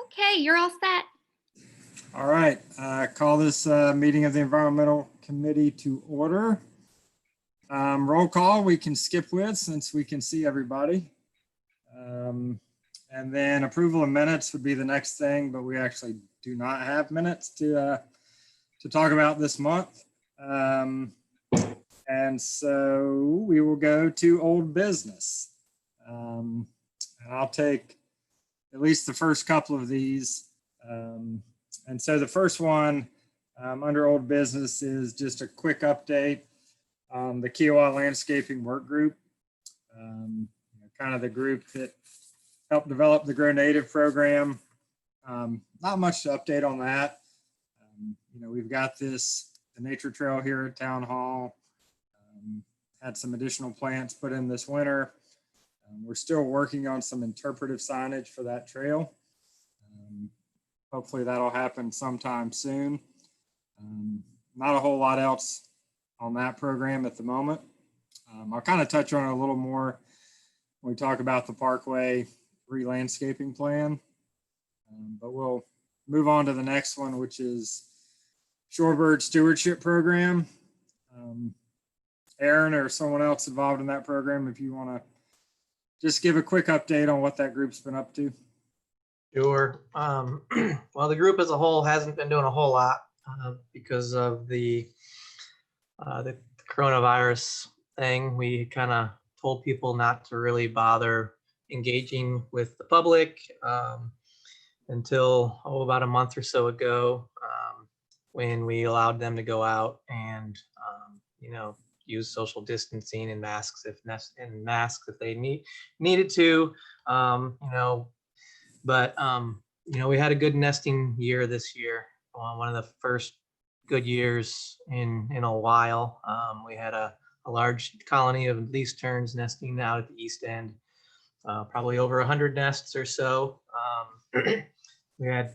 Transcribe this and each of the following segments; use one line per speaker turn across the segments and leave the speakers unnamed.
Okay, you're all set.
All right, call this meeting of the Environmental Committee to order. Roll call we can skip with since we can see everybody. And then approval of minutes would be the next thing, but we actually do not have minutes to talk about this month. And so we will go to old business. And I'll take at least the first couple of these. And so the first one under old business is just a quick update on the Kiawah landscaping work group, kind of the group that helped develop the Grow Native program. Not much to update on that. We've got the nature trail here at Town Hall. Had some additional plants put in this winter. We're still working on some interpretive signage for that trail. Hopefully that'll happen sometime soon. Not a whole lot else on that program at the moment. I'll kind of touch on it a little more when we talk about the Parkway re-landscaping plan. But we'll move on to the next one, which is Shorebird Stewardship Program. Aaron or someone else involved in that program, if you want to just give a quick update on what that group's been up to.
Sure. Well, the group as a whole hasn't been doing a whole lot because of the coronavirus thing. We kind of told people not to really bother engaging with the public until about a month or so ago, when we allowed them to go out and use social distancing and masks if they needed to. But we had a good nesting year this year. One of the first good years in a while. We had a large colony of least terns nesting out at the east end, probably over 100 nests or so. We had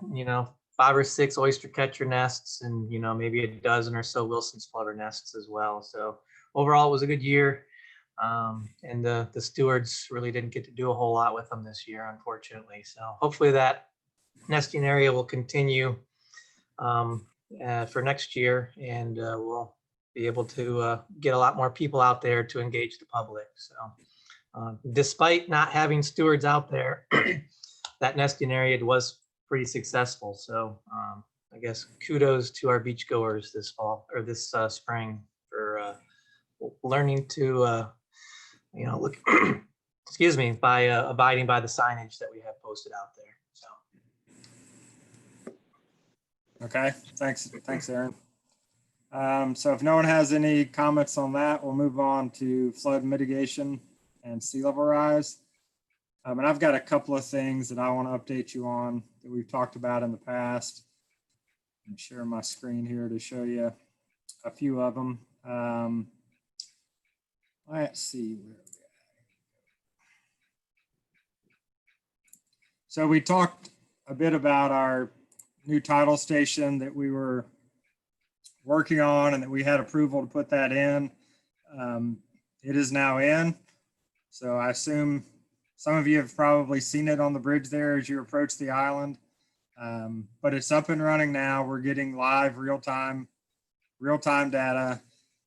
5 or 6 oyster catcher nests and maybe a dozen or so Wilson's plover nests as well. So overall, it was a good year. And the stewards really didn't get to do a whole lot with them this year, unfortunately. So hopefully that nesting area will continue for next year, and we'll be able to get a lot more people out there to engage the public. So despite not having stewards out there, that nesting area was pretty successful. So I guess kudos to our beachgoers this fall or this spring for learning to look excuse me, by abiding by the signage that we have posted out there. So
Okay, thanks Aaron. So if no one has any comments on that, we'll move on to flood mitigation and sea level rise. And I've got a couple of things that I want to update you on that we've talked about in the past. I'm sharing my screen here to show you a few of them. Let's see where we are. So we talked a bit about our new tidal station that we were working on and that we had approval to put that in. It is now in. So I assume some of you have probably seen it on the bridge there as you approach the island. But it's up and running now. We're getting live real-time data.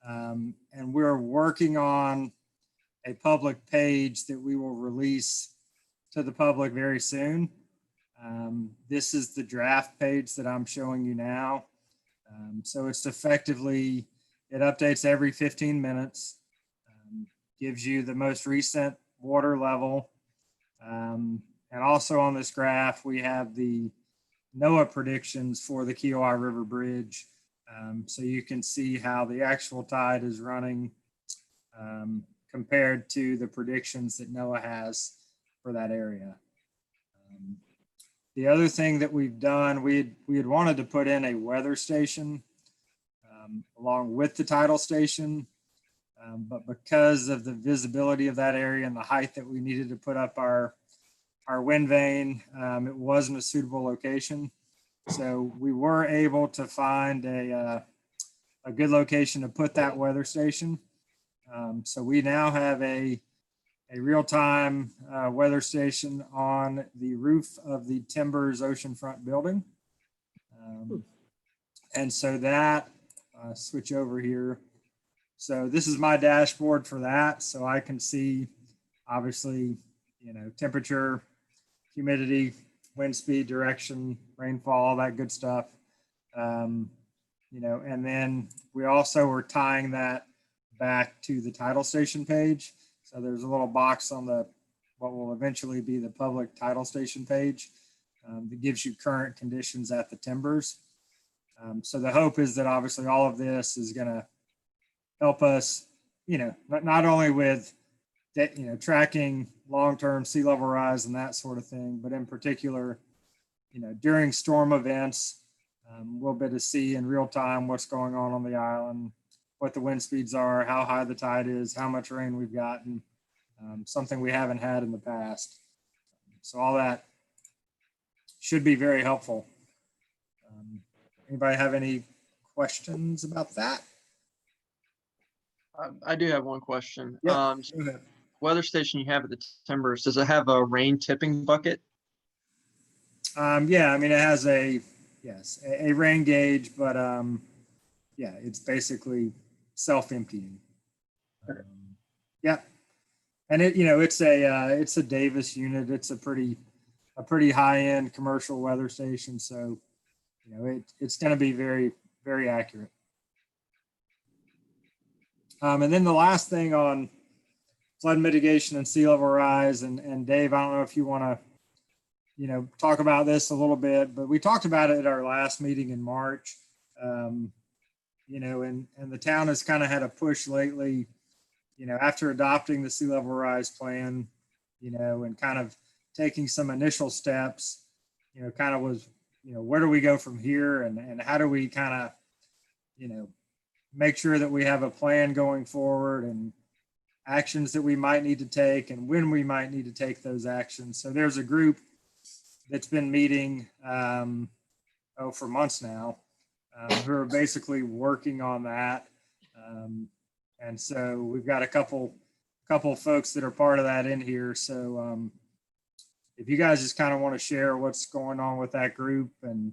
And we're working on a public page that we will release to the public very soon. This is the draft page that I'm showing you now. So it's effectively, it updates every 15 minutes, gives you the most recent water level. And also on this graph, we have the NOAA predictions for the Kiawah River Bridge. So you can see how the actual tide is running compared to the predictions that NOAA has for that area. The other thing that we've done, we had wanted to put in a weather station along with the tidal station, but because of the visibility of that area and the height that we needed to put up our wind vane, it wasn't a suitable location. So we were able to find a good location to put that weather station. So we now have a a real-time weather station on the roof of the Timbers Oceanfront building. And so that, switch over here. So this is my dashboard for that. So I can see, obviously, temperature, humidity, wind speed, direction, rainfall, all that good stuff. And then we also were tying that back to the title station page. So there's a little box on what will eventually be the public title station page that gives you current conditions at the Timbers. So the hope is that obviously all of this is going to help us, not only with that, tracking long-term sea level rise and that sort of thing, but in particular, during storm events, we'll be able to see in real time what's going on the island, what the wind speeds are, how high the tide is, how much rain we've gotten, something we haven't had in the past. So all that should be very helpful. Anybody have any questions about that?
I do have one question.
Yeah,
Weather station you have at the Timbers, does it have a rain tipping bucket?
Yeah, I mean, it has a rain gauge, but yeah, it's basically self-emptying. Yeah, and it's a Davis unit. It's a pretty high-end commercial weather station, so it's going to be very, very accurate. And then the last thing on flood mitigation and sea level rise, and Dave, I don't know if you want to, talk about this a little bit, but we talked about it at our last meeting in March, and the town has kind of had a push lately, after adopting the sea level rise plan, and kind of taking some initial steps, kind of was, where do we go from here, and how do we kind of, make sure that we have a plan going forward and actions that we might need to take and when we might need to take those actions. So there's a group that's been meeting for months now, who are basically working on that. And so we've got a couple folks that are part of that in here. So if you guys just kind of want to share what's going on with that group, and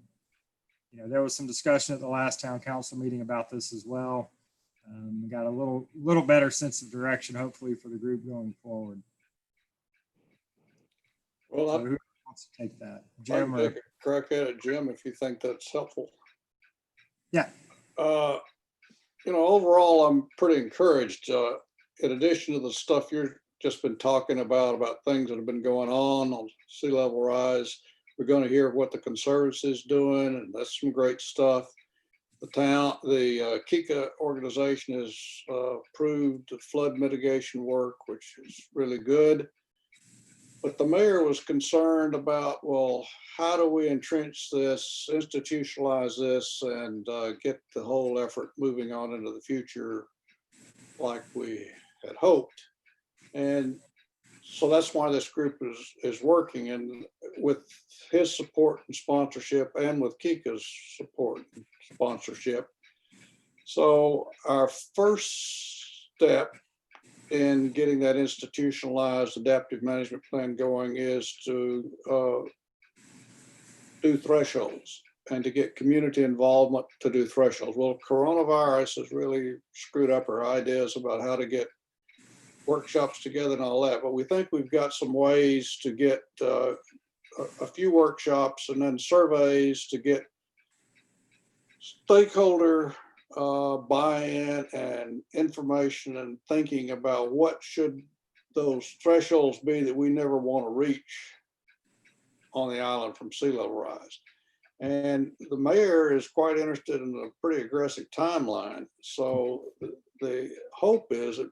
there was some discussion at the last town council meeting about this as well. We got a little better sense of direction, hopefully, for the group going forward.
Well,
so who wants to take that? Jim?
I can take a crack at it, Jim, if you think that's helpful.
Yeah.
Overall, I'm pretty encouraged. In addition to the stuff you've just been talking about things that have been going on sea level rise, we're going to hear what the Conservatives doing, and that's some great stuff. The Kiawah organization has approved the flood mitigation work, which is really good. But the mayor was concerned about, well, how do we entrench this, institutionalize this, and get the whole effort moving on into the future like we had hoped. And so that's why this group is working, and with his support and sponsorship, and with Kiawah's support and sponsorship. So our first step in getting that institutionalized adaptive management plan going is to do thresholds and to get community involvement to do thresholds. Well, coronavirus has really screwed up our ideas about how to get workshops together and all that, but we think we've got some ways to get a few workshops and then surveys to get stakeholder buy-in and information and thinking about what should those thresholds be that we never want to reach on the island from sea level rise. And the mayor is quite interested in a pretty aggressive timeline. So the hope is that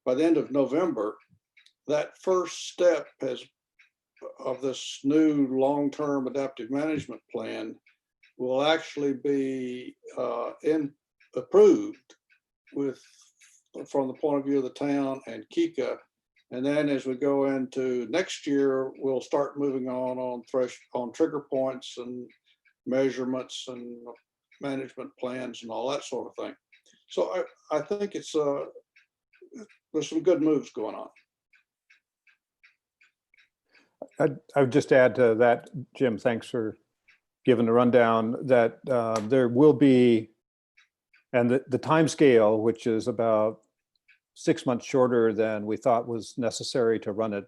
by the end of November, that first step of this new long-term adaptive management plan will actually be approved from the point of view of the town and Kiawah. And then as we go into next year, we'll start moving on trigger points and measurements and management plans and all that sort of thing. So I think it's there's some good moves going on.
I would just add to that, Jim, thanks for giving the rundown, that there will be, and the time scale, which is about 6 months shorter than we thought was necessary to run it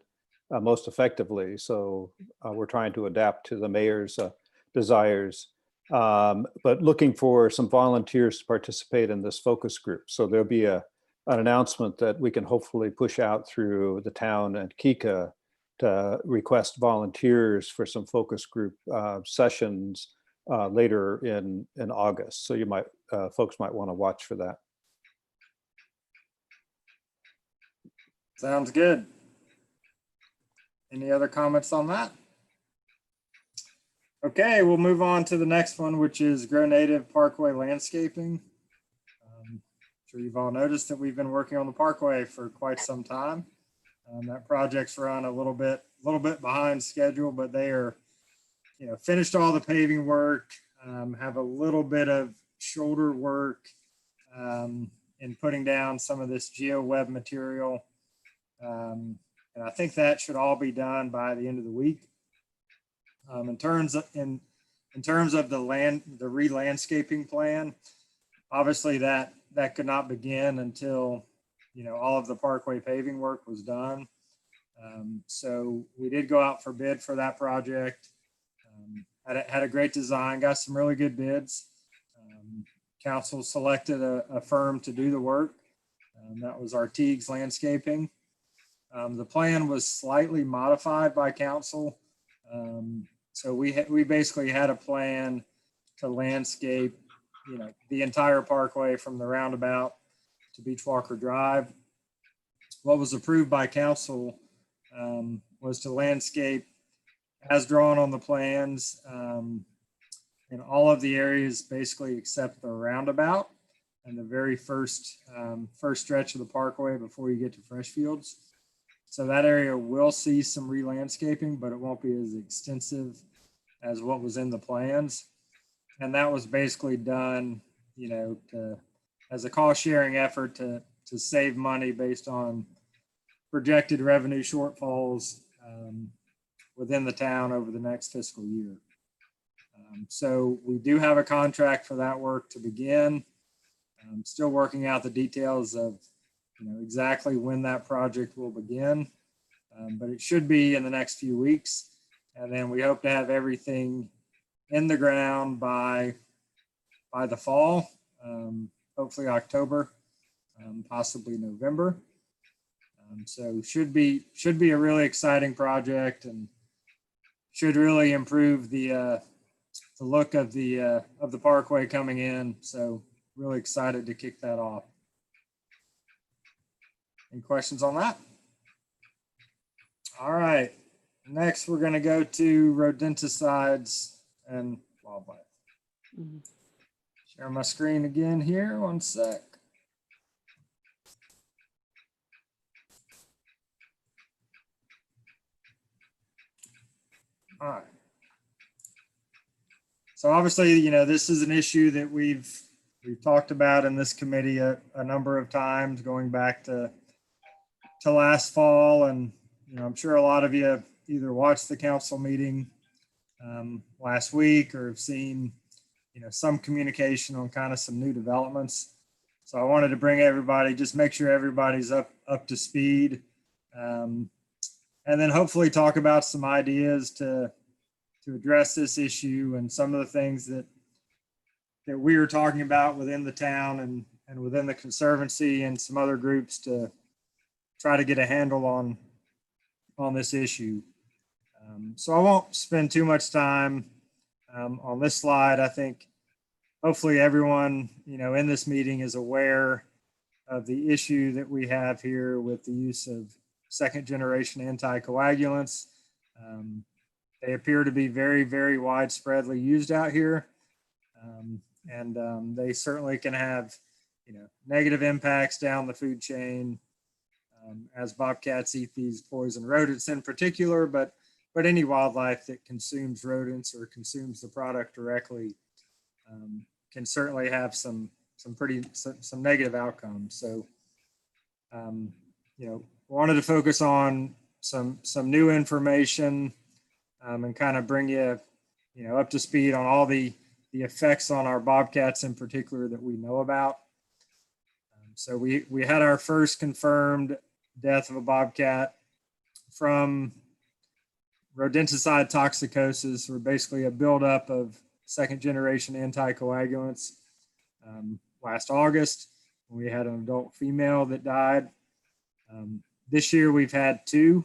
most effectively. So we're trying to adapt to the mayor's desires, but looking for some volunteers to participate in this focus group. So there'll be an announcement that we can hopefully push out through the town and Kika to request volunteers for some focus group sessions later in August. So you might, folks might want to watch for that.
Sounds good. Any other comments on that? Okay, we'll move on to the next one, which is Grow Native Parkway Landscaping. I'm sure you've all noticed that we've been working on the parkway for quite some time. That project's run a little bit behind schedule, but they are, finished all the paving work, have a little bit of shoulder work in putting down some of this GeoWeb material. And I think that should all be done by the end of the week. In terms of the re-landscaping plan, obviously that could not begin until all of the parkway paving work was done. So we did go out for bid for that project. Had a great design, got some really good bids. Council selected a firm to do the work. That was Artigues Landscaping. The plan was slightly modified by council. So we basically had a plan to landscape, the entire parkway from the roundabout to Beachwalker Drive. What was approved by council was to landscape as drawn on the plans in all of the areas, basically except the roundabout and the very first stretch of the parkway before you get to Freshfields. So that area will see some re-landscaping, but it won't be as extensive as what was in the plans. And that was basically done, as a cost sharing effort to save money based on projected revenue shortfalls within the town over the next fiscal year. So we do have a contract for that work to begin. I'm still working out the details of exactly when that project will begin, but it should be in the next few weeks. And then we hope to have everything in the ground by the fall, hopefully October, possibly November. So should be a really exciting project and should really improve the look of the parkway coming in. So really excited to kick that off. Any questions on that? All right. Next, we're going to go to rodenticides and wildlife. Share my screen again here. One sec. All right. So obviously, this is an issue that we've talked about in this committee a number of times, going back to last fall. And, I'm sure a lot of you either watched the council meeting last week or have seen, some communication on kind of some new developments. So I wanted to bring everybody, just make sure everybody's up to speed. And then hopefully talk about some ideas to address this issue and some of the things that we are talking about within the town and within the Conservancy and some other groups to try to get a handle on this issue. So I won't spend too much time on this slide. I think hopefully everyone, in this meeting is aware of the issue that we have here with the use of second generation anticoagulants. They appear to be very, very widespreadly used out here. And they certainly can have, negative impacts down the food chain as bobcats eat these poison rodents in particular, but any wildlife that consumes rodents or consumes the product directly can certainly have some negative outcomes. So wanted to focus on some new information and kind of bring you, up to speed on all the effects on our bobcats in particular that we know about. So we had our first confirmed death of a bobcat from rodenticide toxicosis, or basically a buildup of second generation anticoagulants, last August. We had an adult female that died. This year we've had two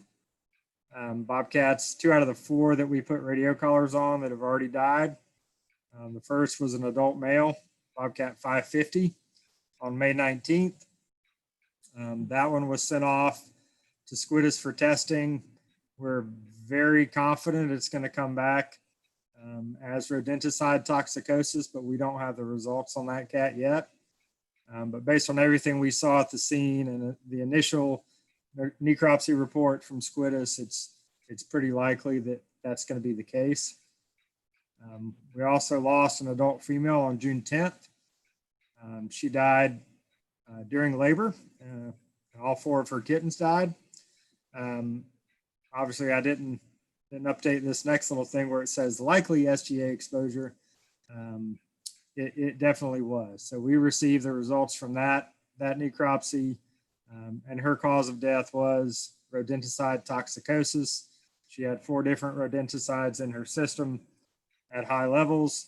bobcats, 2 out of the 4 that we put radio collars on that have already died. The first was an adult male, Bobcat 550, on May 19th. That one was sent off to Squidus for testing. We're very confident it's going to come back as rodenticide toxicosis, but we don't have the results on that cat yet. But based on everything we saw at the scene and the initial necropsy report from Squidus, it's pretty likely that that's going to be the case. We also lost an adult female on June 10th. She died during labor. All 4 of her kittens died. Obviously, I didn't update this next little thing where it says likely SGA exposure. It definitely was. So we received the results from that necropsy, and her cause of death was rodenticide toxicosis. She had 4 different rodenticides in her system at high levels.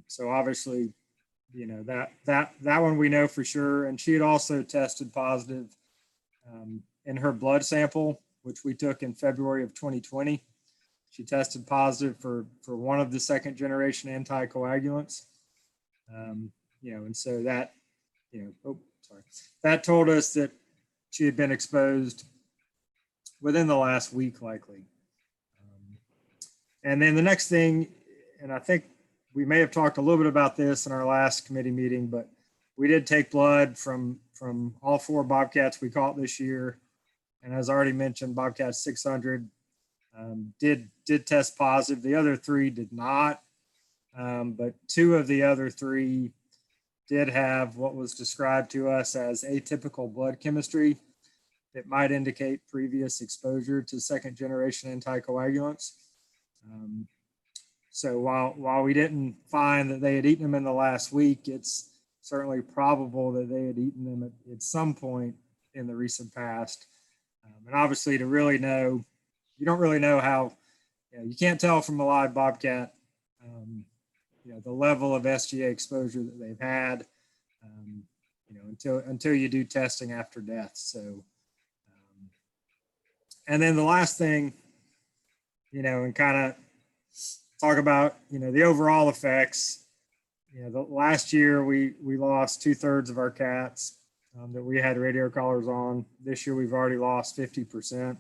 So obviously, that one we know for sure. And she had also tested positive in her blood sample, which we took in February of 2020. She tested positive for one of the second generation anticoagulants. And so that, that told us that she had been exposed within the last week, likely. And then the next thing, and I think we may have talked a little bit about this in our last committee meeting, but we did take blood from all 4 bobcats we caught this year. And as I already mentioned, Bobcat 600 did test positive. The other 3 did not, but 2 of the other 3 did have what was described to us as atypical blood chemistry that might indicate previous exposure to second generation anticoagulants. So while we didn't find that they had eaten them in the last week, it's certainly probable that they had eaten them at some point in the recent past. And obviously, to really know, you don't really know how, you can't tell from a live bobcat, the level of SGA exposure that they've had, until you do testing after death. So, and then the last thing, and kind of talk about, the overall effects. The last year we lost 2/3 of our cats that we had radio collars on. This year we've already lost 50%.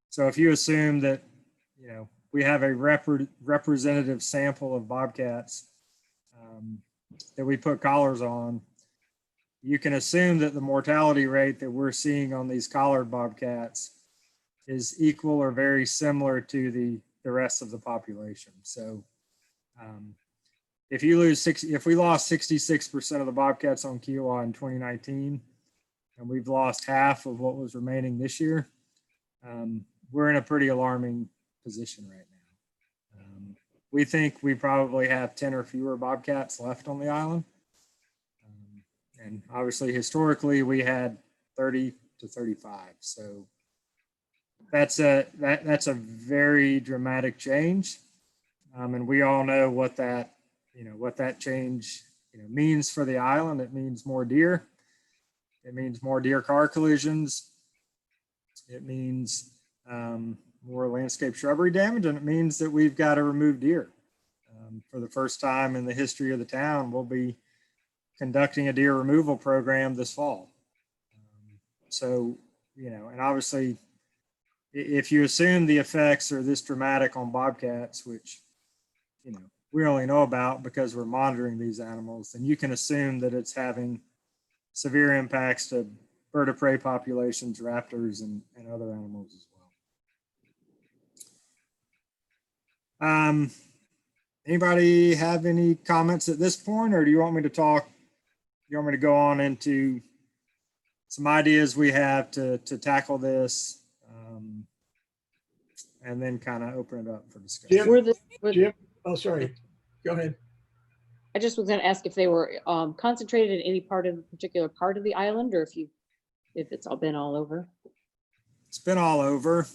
So if you assume that, we have a representative sample of bobcats that we put collars on, you can assume that the mortality rate that we're seeing on these collared bobcats is equal or very similar to the rest of the population. So if we lost 66% of the bobcats on Kiawah in 2019, and we've lost half of what was remaining this year, we're in a pretty alarming position right now. We think we probably have 10 or fewer bobcats left on the island. And obviously, historically, we had 30 to 35. So that's a very dramatic change. And we all know what that change means for the island. It means more deer. It means more deer car collisions. It means more landscape shrubbery damage, and it means that we've got to remove deer. For the first time in the history of the town, we'll be conducting a deer removal program this fall. So, and obviously, if you assume the effects are this dramatic on bobcats, which, we only know about because we're monitoring these animals, then you can assume that it's having severe impacts to bird of prey populations, raptors, and other animals as well. Anybody have any comments at this point, or do you want me to talk? You want me to go on into some ideas we have to tackle this, and then kind of open it up for discussion.
Jim, Jim, oh, sorry. Go ahead.
I just was gonna ask if they were concentrated in any particular part of the island, or if it's all been all over.
It's been all over.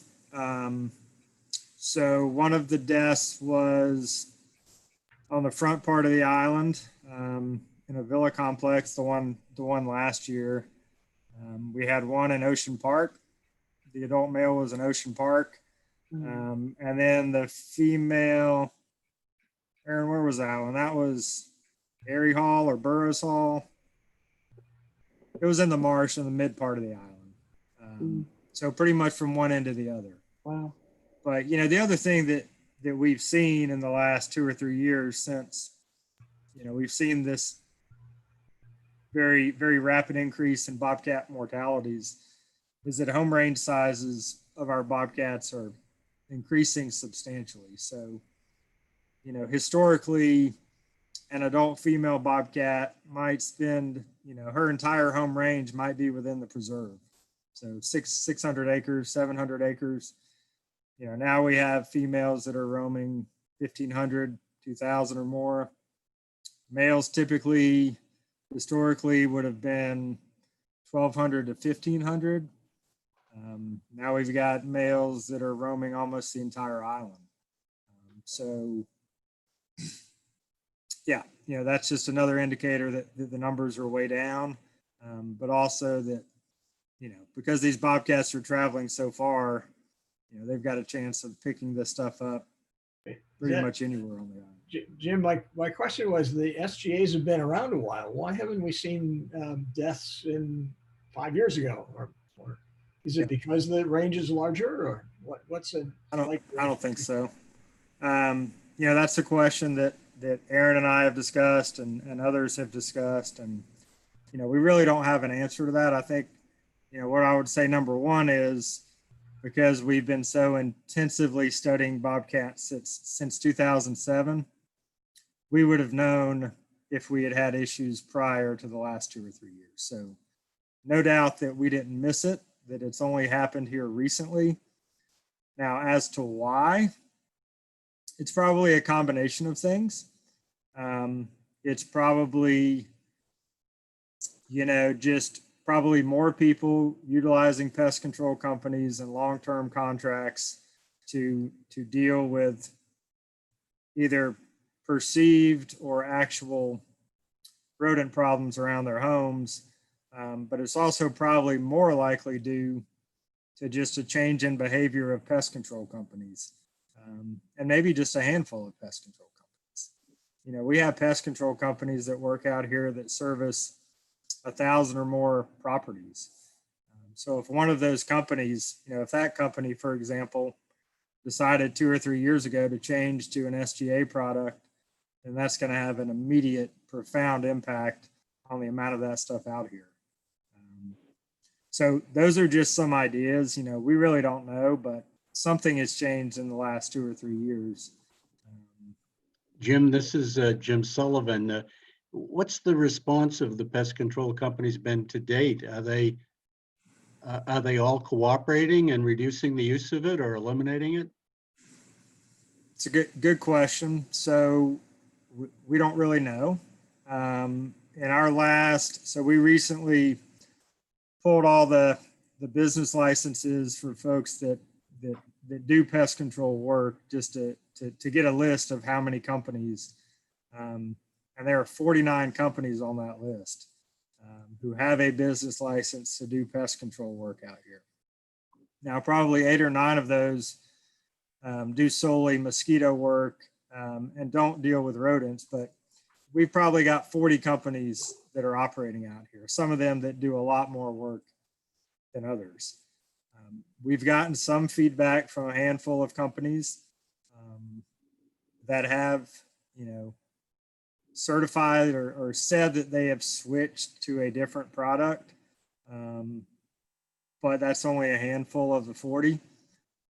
So one of the deaths was on the front part of the island, in a villa complex, the one last year. We had one in Ocean Park. The adult male was in Ocean Park. And then the female, Aaron, where was that one? That was Airy Hall or Burroughs Hall. It was in the Marsh in the mid part of the island. So pretty much from one end to the other.
Wow.
But, the other thing that we've seen in the last 2 or 3 years since, we've seen this very, very rapid increase in bobcat mortalities is that home range sizes of our bobcats are increasing substantially. So, historically, an adult female bobcat might spend, her entire home range might be within the preserve. So 600 acres, 700 acres. Now we have females that are roaming 1,500, 2,000 or more. Males typically, historically, would have been 1,200 to 1,500. Now we've got males that are roaming almost the entire island. So, yeah, that's just another indicator that the numbers are way down, but also that, because these bobcats are traveling so far, they've got a chance of picking this stuff up pretty much anywhere on the island.
Jim, my question was, the SGAs have been around a while. Why haven't we seen deaths in 5 years ago? Or is it because the range is larger, or what's it?
I don't think so. That's a question that Aaron and I have discussed and others have discussed. And, we really don't have an answer to that. I think, what I would say, number one, is because we've been so intensively studying bobcats since 2007, we would have known if we had had issues prior to the last 2 or 3 years. So no doubt that we didn't miss it, that it's only happened here recently. Now, as to why, it's probably a combination of things. It's probably, just probably more people utilizing pest control companies and long-term contracts to deal with either perceived or actual rodent problems around their homes. But it's also probably more likely due to just a change in behavior of pest control companies, and maybe just a handful of pest control companies. We have pest control companies that work out here that service 1,000 or more properties. So if one of those companies, if that company, for example, decided 2 or 3 years ago to change to an SGA product, then that's going to have an immediate, profound impact on the amount of that stuff out here. So those are just some ideas. We really don't know, but something has changed in the last 2 or 3 years.
Jim, this is Jim Sullivan. What's the response of the pest control companies been to date? Are they all cooperating and reducing the use of it or eliminating it?
It's a good question. So we don't really know. So we recently pulled all the business licenses for folks that do pest control work, just to get a list of how many companies. And there are 49 companies on that list who have a business license to do pest control work out here. Now, probably 8 or 9 of those do solely mosquito work and don't deal with rodents, but we've probably got 40 companies that are operating out here, some of them that do a lot more work than others. We've gotten some feedback from a handful of companies that have, certified or said that they have switched to a different product. But that's only a handful of the 40.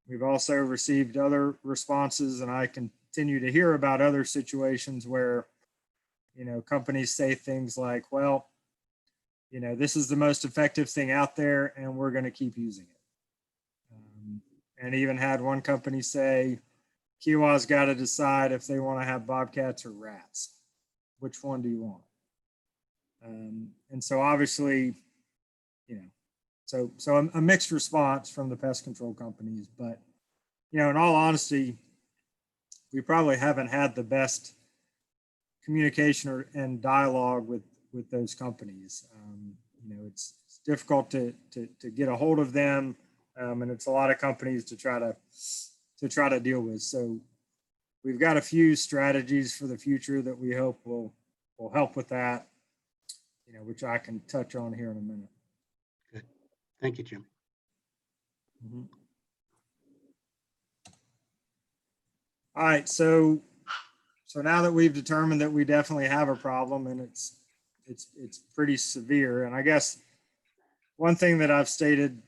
We've also received other responses, and I continue to hear about other situations where, companies say things like, well, you know, this is the most effective thing out there and we're going to keep using it. And even had one company say, Kiawah's got to decide if they want to have bobcats or rats. Which one do you want? And so obviously, you know, so a mixed response from the pest control companies, but, you know, in all honesty, we probably haven't had the best communication and dialogue with those companies. You know, it's difficult to get a hold of them, and it's a lot of companies to try to deal with. So we've got a few strategies for the future that we hope will help with that, you know, which I can touch on here in a minute.
Good. Thank you, Jim.
Mm-hmm. All right, so now that we've determined that we definitely have a problem and it's pretty severe, and I guess one thing that I've stated,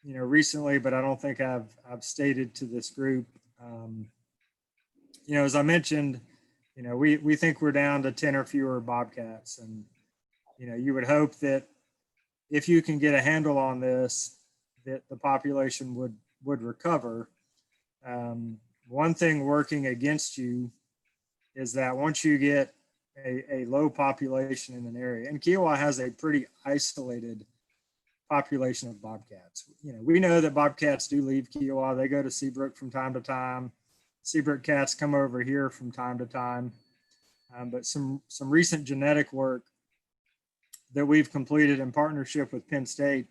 you know, recently, but I don't think I've stated to this group, you know, as I mentioned, you know, we think we're down to 10 or fewer bobcats, and you know, you would hope that if you can get a handle on this, that the population would recover. One thing working against you is that once you get a low population in an area, and Kiawah has a pretty isolated population of bobcats. You know, we know that bobcats do leave Kiawah. They go to Seabrook from time to time. Seabrook cats come over here from time to time. But some recent genetic work that we've completed in partnership with Penn State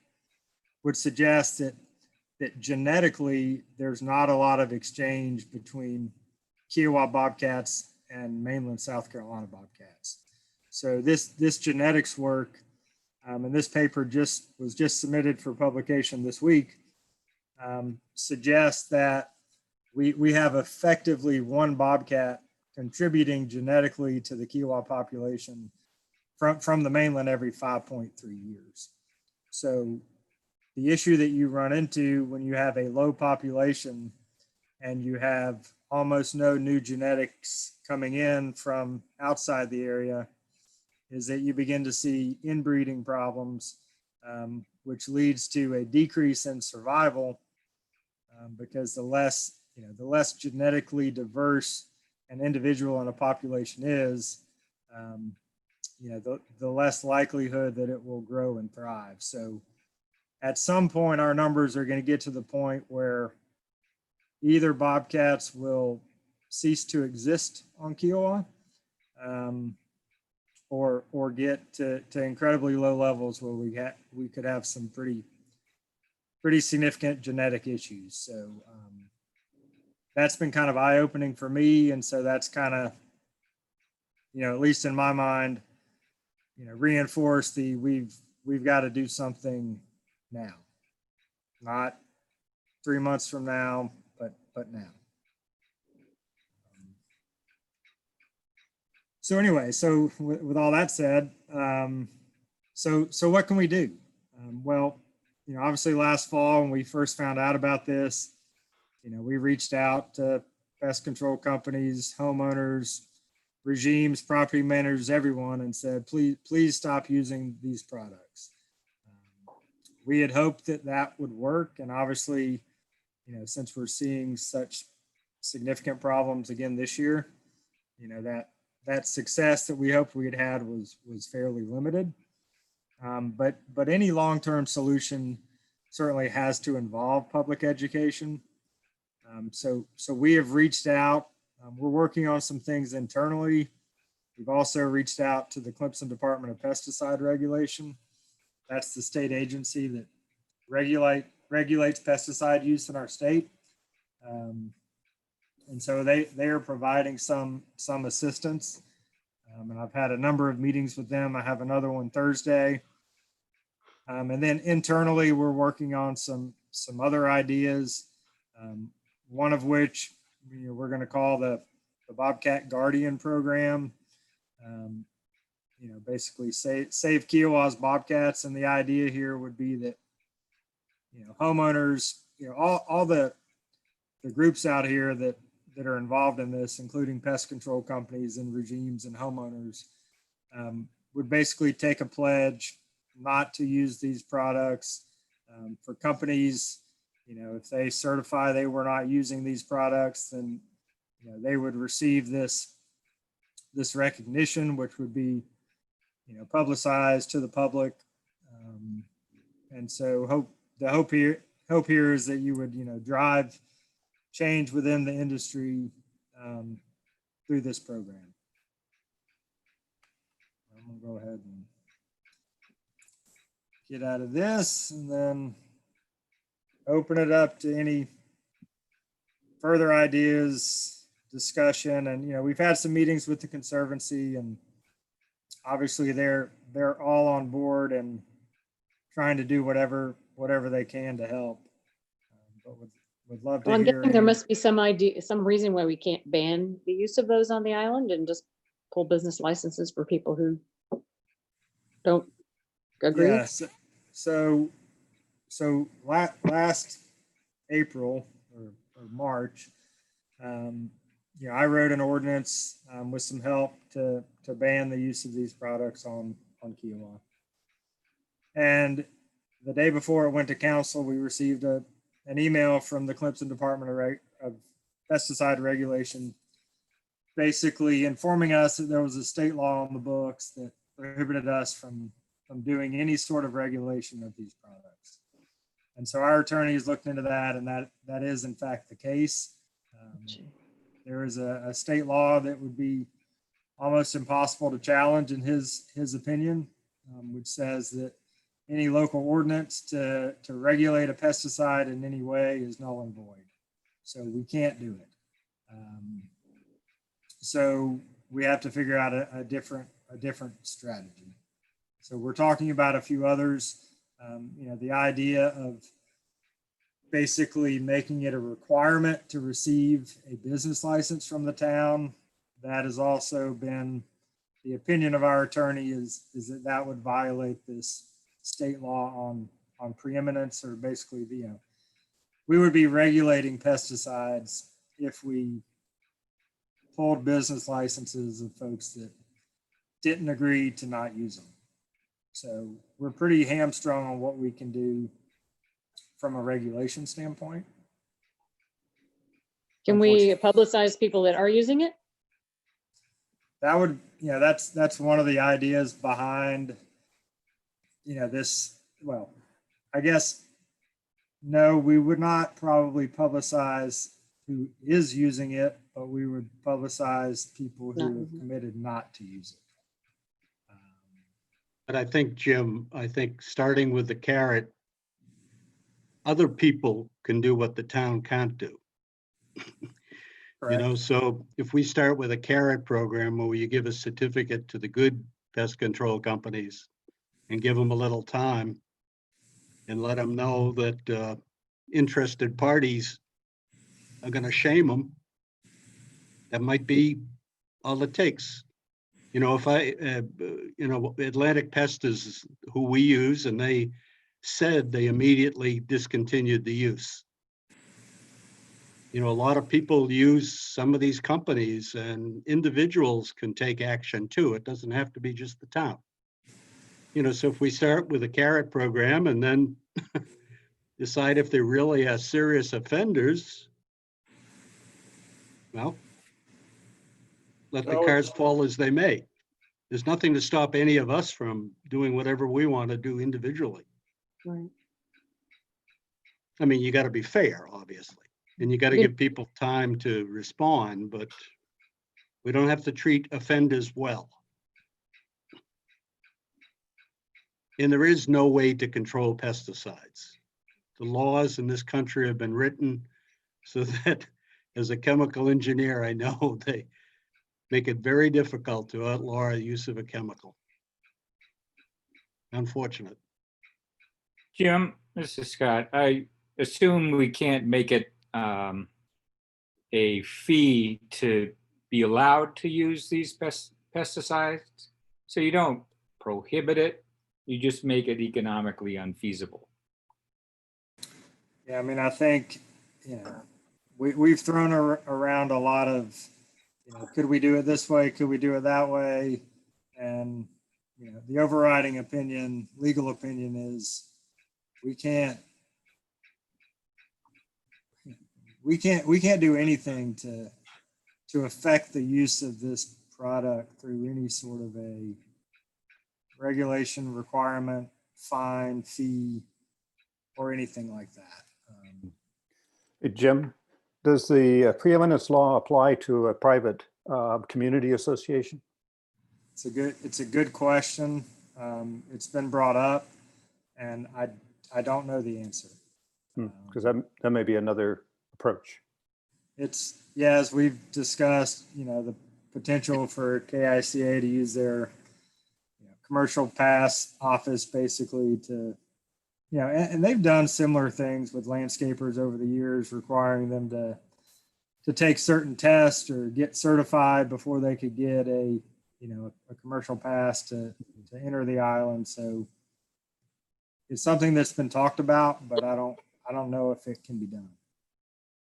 would suggest that genetically there's not a lot of exchange between Kiawah bobcats and mainland South Carolina bobcats. So this genetics work, and this paper was just submitted for publication this week, suggests that we have effectively one bobcat contributing genetically to the Kiawah population from the mainland every 5.3 years. So the issue that you run into when you have a low population and you have almost no new genetics coming in from outside the area is that you begin to see inbreeding problems, which leads to a decrease in survival because the less genetically diverse an individual in a population is, you know, the less likelihood that it will grow and thrive. So at some point, our numbers are going to get to the point where either bobcats will cease to exist on Kiawah, or get to incredibly low levels where we could have some pretty significant genetic issues. So that's been kind of eye-opening for me, and so that's kind of, you know, at least in my mind, you know, reinforce we've got to do something now, not 3 months from now, but now. So anyway, so with all that said, so what can we do? Well, you know, obviously last fall when we first found out about this, you know, we reached out to pest control companies, homeowners, regimes, property managers, everyone, and said, please stop using these products. We had hoped that would work, and obviously, you know, since we're seeing such significant problems again this year, you know, that success that we hoped we had was fairly limited. But any long-term solution certainly has to involve public education. So we have reached out. We're working on some things internally. We've also reached out to the Clemson Department of Pesticide Regulation. That's the state agency that regulates pesticide use in our state. And so they are providing some assistance. And I've had a number of meetings with them. I have another one Thursday. And then internally, we're working on some other ideas. One of which, you know, we're going to call the Bobcat Guardian Program. You know, basically save Kiawah's bobcats. And the idea here would be that, you know, homeowners, you know, all the groups out here that are involved in this, including pest control companies and regimes and homeowners, would basically take a pledge not to use these products. For companies, if they certify they were not using these products, then they would receive this recognition, which would be publicized to the public. And so the hope here is that you would drive change within the industry through this program. I'm gonna go ahead and get out of this and then open it up to any further ideas, discussion. And we've had some meetings with the Conservancy, and obviously they're all on board and trying to do whatever they can to help. But would love to
Well, I'm
hear.
guessing there must be some idea, some reason why we can't ban the use of those on the island and just pull business licenses for people who don't agree.
Yes. So last April or March, I wrote an ordinance with some help to ban the use of these products on Kiawah. And the day before it went to council, we received an email from the Clemson Department of Pesticide Regulation, basically informing us that there was a state law on the books that prohibited us from doing any sort of regulation of these products. And so our attorneys looked into that, and that is in fact the case. There is a state law that would be almost impossible to challenge in his opinion, which says that any local ordinance to regulate a pesticide in any way is null and void. So we can't do it. So we have to figure out a different strategy. So we're talking about a few others. The idea of basically making it a requirement to receive a business license from the town. That has also been the opinion of our attorney is that would violate this state law on preeminence, or basically we would be regulating pesticides if we pulled business licenses of folks that didn't agree to not use them. So we're pretty hamstrung on what we can do from a regulation standpoint.
Can we publicize people that are using it?
That would, that's one of the ideas behind, this. Well, I guess, no, we would not probably publicize who is using it, but we would publicize people who have committed not to use it.
But I think, Jim, starting with the carrot, other people can do what the town can't do. So if we start with a carrot program where you give a certificate to the good pest control companies and give them a little time and let them know that interested parties are going to shame them, that might be all it takes. If Atlantic Pest is who we use, and they said they immediately discontinued the use. A lot of people use some of these companies, and individuals can take action too. It doesn't have to be just the town. So if we start with a carrot program and then decide if they really are serious offenders, well, let the cards fall as they may. There's nothing to stop any of us from doing whatever we want to do individually.
Right.
I mean, you got to be fair, obviously, and you got to give people time to respond, but we don't have to treat offenders well. And there is no way to control pesticides. The laws in this country have been written so that, as a chemical engineer, I know they make it very difficult to outlaw the use of a chemical. Unfortunate.
Jim, this is Scott. I assume we can't make it a fee to be allowed to use these pesticides. So you don't prohibit it, you just make it economically unfeasible.
Yeah, I mean, I think, we've thrown around a lot of, could we do it this way? Could we do it that way? And, the overriding opinion, legal opinion is we can't do anything to affect the use of this product through any sort of a regulation, requirement, fine, fee, or anything like that.
Hey, Jim, does the preeminence law apply to a private community association?
It's a good question. It's been brought up, and I don't know the answer.
Because that may be another approach.
As we've discussed, the potential for KICA to use their commercial pass office basically to, and they've done similar things with landscapers over the years, requiring them to take certain tests or get certified before they could get a commercial pass to enter the island. So it's something that's been talked about, but I don't know if it can be done.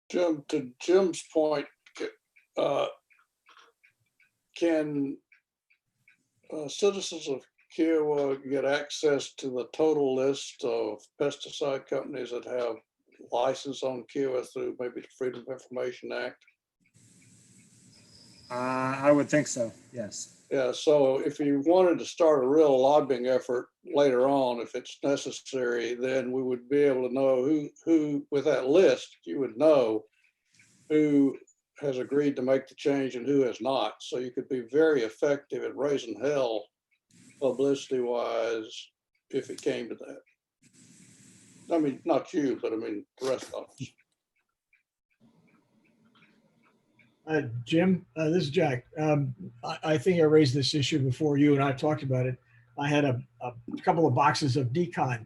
Jim, to Jim's point, can citizens of Kiawah get access to the total list of pesticide companies that have license on Kiawah through maybe the Freedom of Information Act?
I would think so, yes.
Yeah, so if you wanted to start a real lobbying effort later on, if it's necessary, then we would be able to know who with that list, you would know who has agreed to make the change and who has not. So you could be very effective at raising hell publicity wise if it came to that. I mean, not you, but I mean, the rest of us.
Jim, this is Jack. I think I raised this issue before you and I talked about it. I had a couple of boxes of decon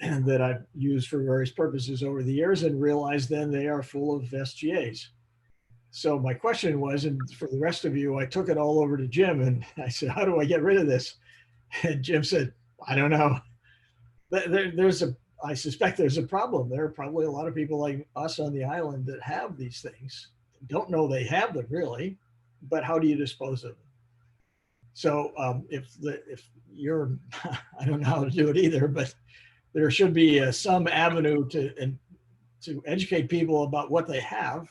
that I've used for various purposes over the years and realized then they are full of SGAs. So my question was, and for the rest of you, I took it all over to Jim and I said, how do I get rid of this? And Jim said, I don't know. I suspect there's a problem. There are probably a lot of people like us on the island that have these things. Don't know they have them really, but how do you dispose of them? So if you're, I don't know how to do it either, but there should be some avenue to educate people about what they have.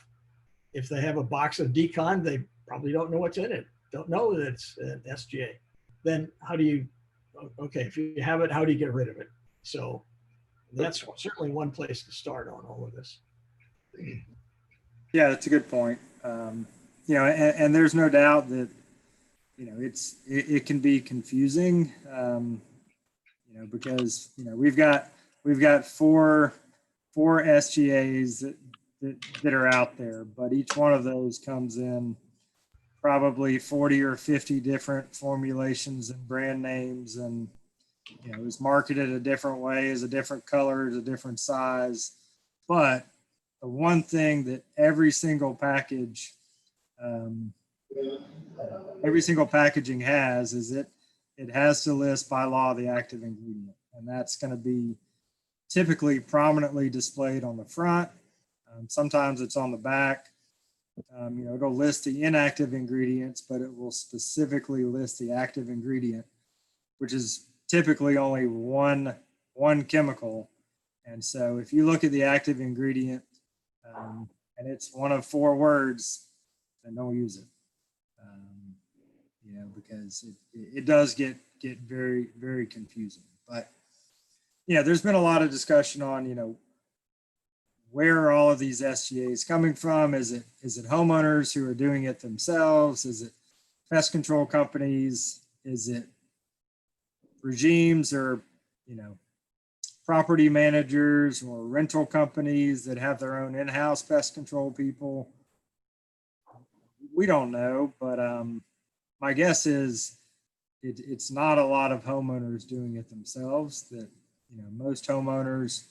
If they have a box of decon, they probably don't know what's in it. Don't know that it's an SGA. Then how do you, okay, if you have it, how do you get rid of it? So that's certainly one place to start on all of this.
Yeah, that's a good point. And there's no doubt that, it can be confusing, because, we've got four SGAs that are out there, but each one of those comes in probably 40 or 50 different formulations and brand names, and is marketed a different way, is a different color, is a different size. But the one thing that every single package, every single packaging has is it has to list by law the active ingredient, and that's going to be typically prominently displayed on the front. Sometimes it's on the back. It'll list the inactive ingredients, but it will specifically list the active ingredient, which is typically only one chemical. And so if you look at the active ingredient and it's one of 4 words, then don't use it. Because it does get very, very confusing. But there's been a lot of discussion on, where are all of these SGAs coming from? Is it homeowners who are doing it themselves? Is it pest control companies? Is it regimes or, property managers or rental companies that have their own in-house pest control people? We don't know, but my guess is it's not a lot of homeowners doing it themselves. That most homeowners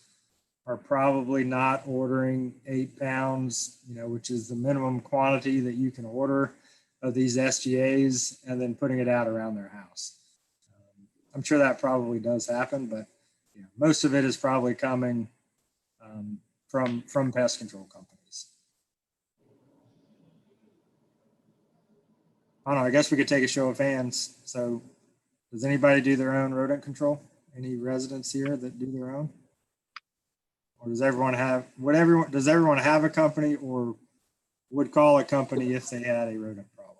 are probably not ordering 8 pounds, which is the minimum quantity that you can order of these SGAs, and then putting it out around their house. I'm sure that probably does happen, but most of it is probably coming from pest control companies. I don't know, I guess we could take a show of hands. So Does anybody do their own rodent control? Any residents here that do their own? Or does everyone have, does everyone have a company or would call a company if they had a rodent problem?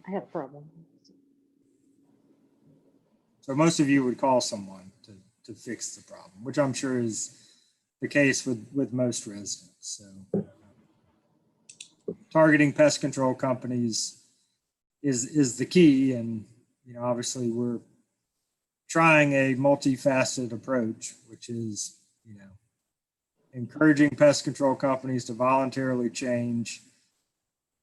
I have a problem.
So most of you would call someone to fix the problem, which I'm sure is the case with most residents. So targeting pest control companies is the key. And, you know, obviously we're trying a multifaceted approach, which is, you know, encouraging pest control companies to voluntarily change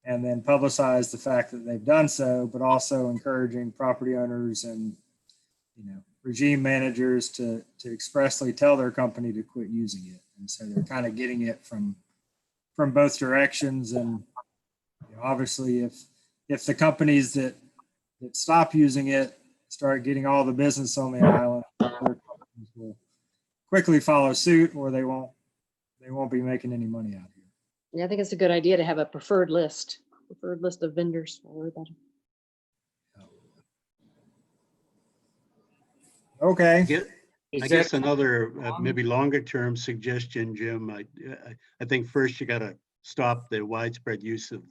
and then publicize the fact that they've done so, but also encouraging property owners and, you know, regime managers to expressly tell their company to quit using it. And so they're kind of getting it from both directions. And, you know, obviously if the companies that stop using it start getting all the business on the island, their companies will quickly follow suit, or they won't be making any money out here.
Yeah, I think it's a good idea to have a preferred list of vendors for everybody.
Okay.
I guess another maybe longer term suggestion, Jim, I think first you got to stop the widespread use of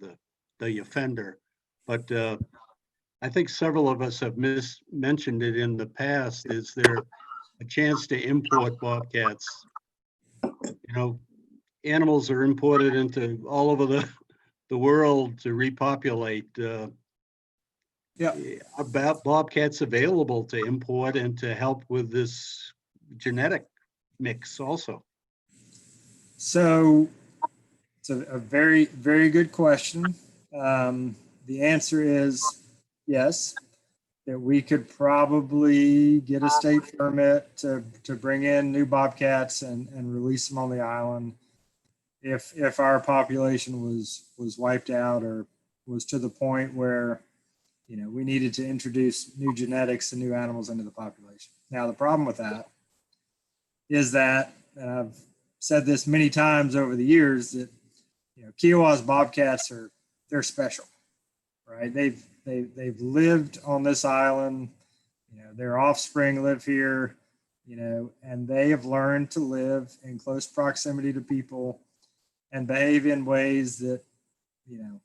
the offender. But I think several of us have mentioned it in the past. Is there a chance to import bobcats? You know, animals are imported into all over the world to repopulate.
Yeah.
About bobcats available to import and to help with this genetic mix also?
So it's a very, very good question. The answer is yes, that we could probably get a state permit to bring in new bobcats and release them on the island if our population was wiped out or was to the point where, you know, we needed to introduce new genetics and new animals into the population. Now, the problem with that is that, and I've said this many times over the years, that, you know, Kiawah's bobcats they're special, right? They've lived on this island, you know, their offspring live here, you know, and they have learned to live in close proximity to people and behave in ways that, you know,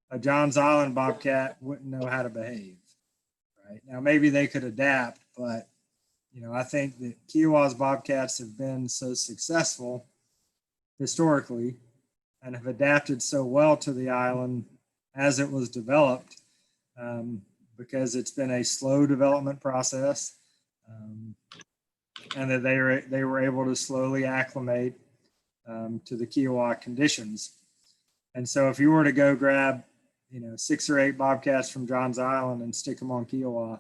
a Johns Island bobcat wouldn't know how to behave, right? Now, maybe they could adapt, but, you know, I think that Kiawah's bobcats have been so successful historically and have adapted so well to the island as it was developed, because it's been a slow development process, and that they were able to slowly acclimate to the Kiawah conditions. And so if you were to go grab, you know, 6 or 8 bobcats from Johns Island and stick them on Kiawah,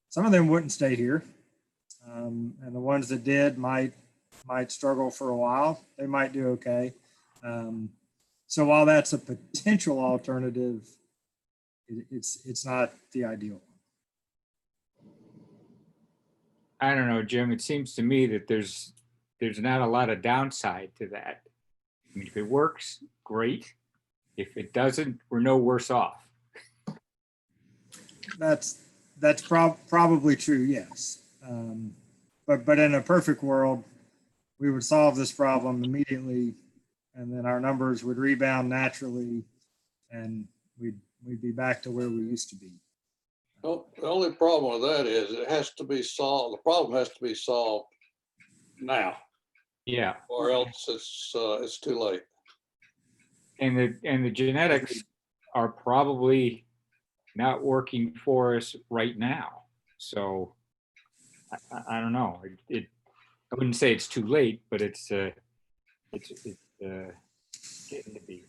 some of them wouldn't stay here. And the ones that did might struggle for a while. They might do okay. So while that's a potential alternative, it's not the ideal.
I don't know, Jim, it seems to me that there's not a lot of downside to that. I mean, if it works, great. If it doesn't, we're no worse off.
That's probably true, yes. But in a perfect world, we would solve this problem immediately, and then our numbers would rebound naturally, and we'd be back to where we used to be.
Well, the only problem with that is it has to be solved. The problem has to be solved now,
Yeah,
or else it's too late.
and the genetics are probably not working for us right now. So I don't know. I wouldn't say it's too late, but it's getting to be.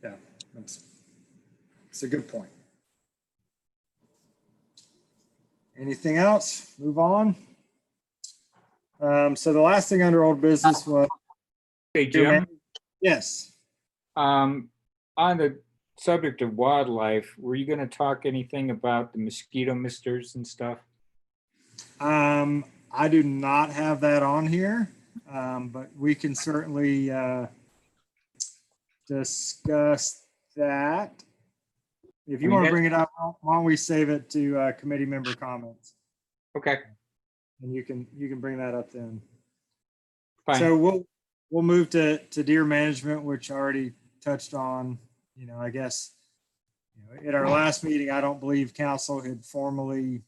Yeah, it's a good point. Anything else? Move on. So the last thing under old business was,
Hey, Jim,
yes.
on the subject of wildlife, were you going to talk anything about the mosquito misters and stuff?
I do not have that on here, but we can certainly discuss that. if
I
you
mean,
want to
that-
bring it up, why don't we save it to committee member comments?
Okay,
And you can bring that up then.
fine.
So we'll move to deer management, which I already touched on. I guess, at our last meeting, I don't believe council had formally,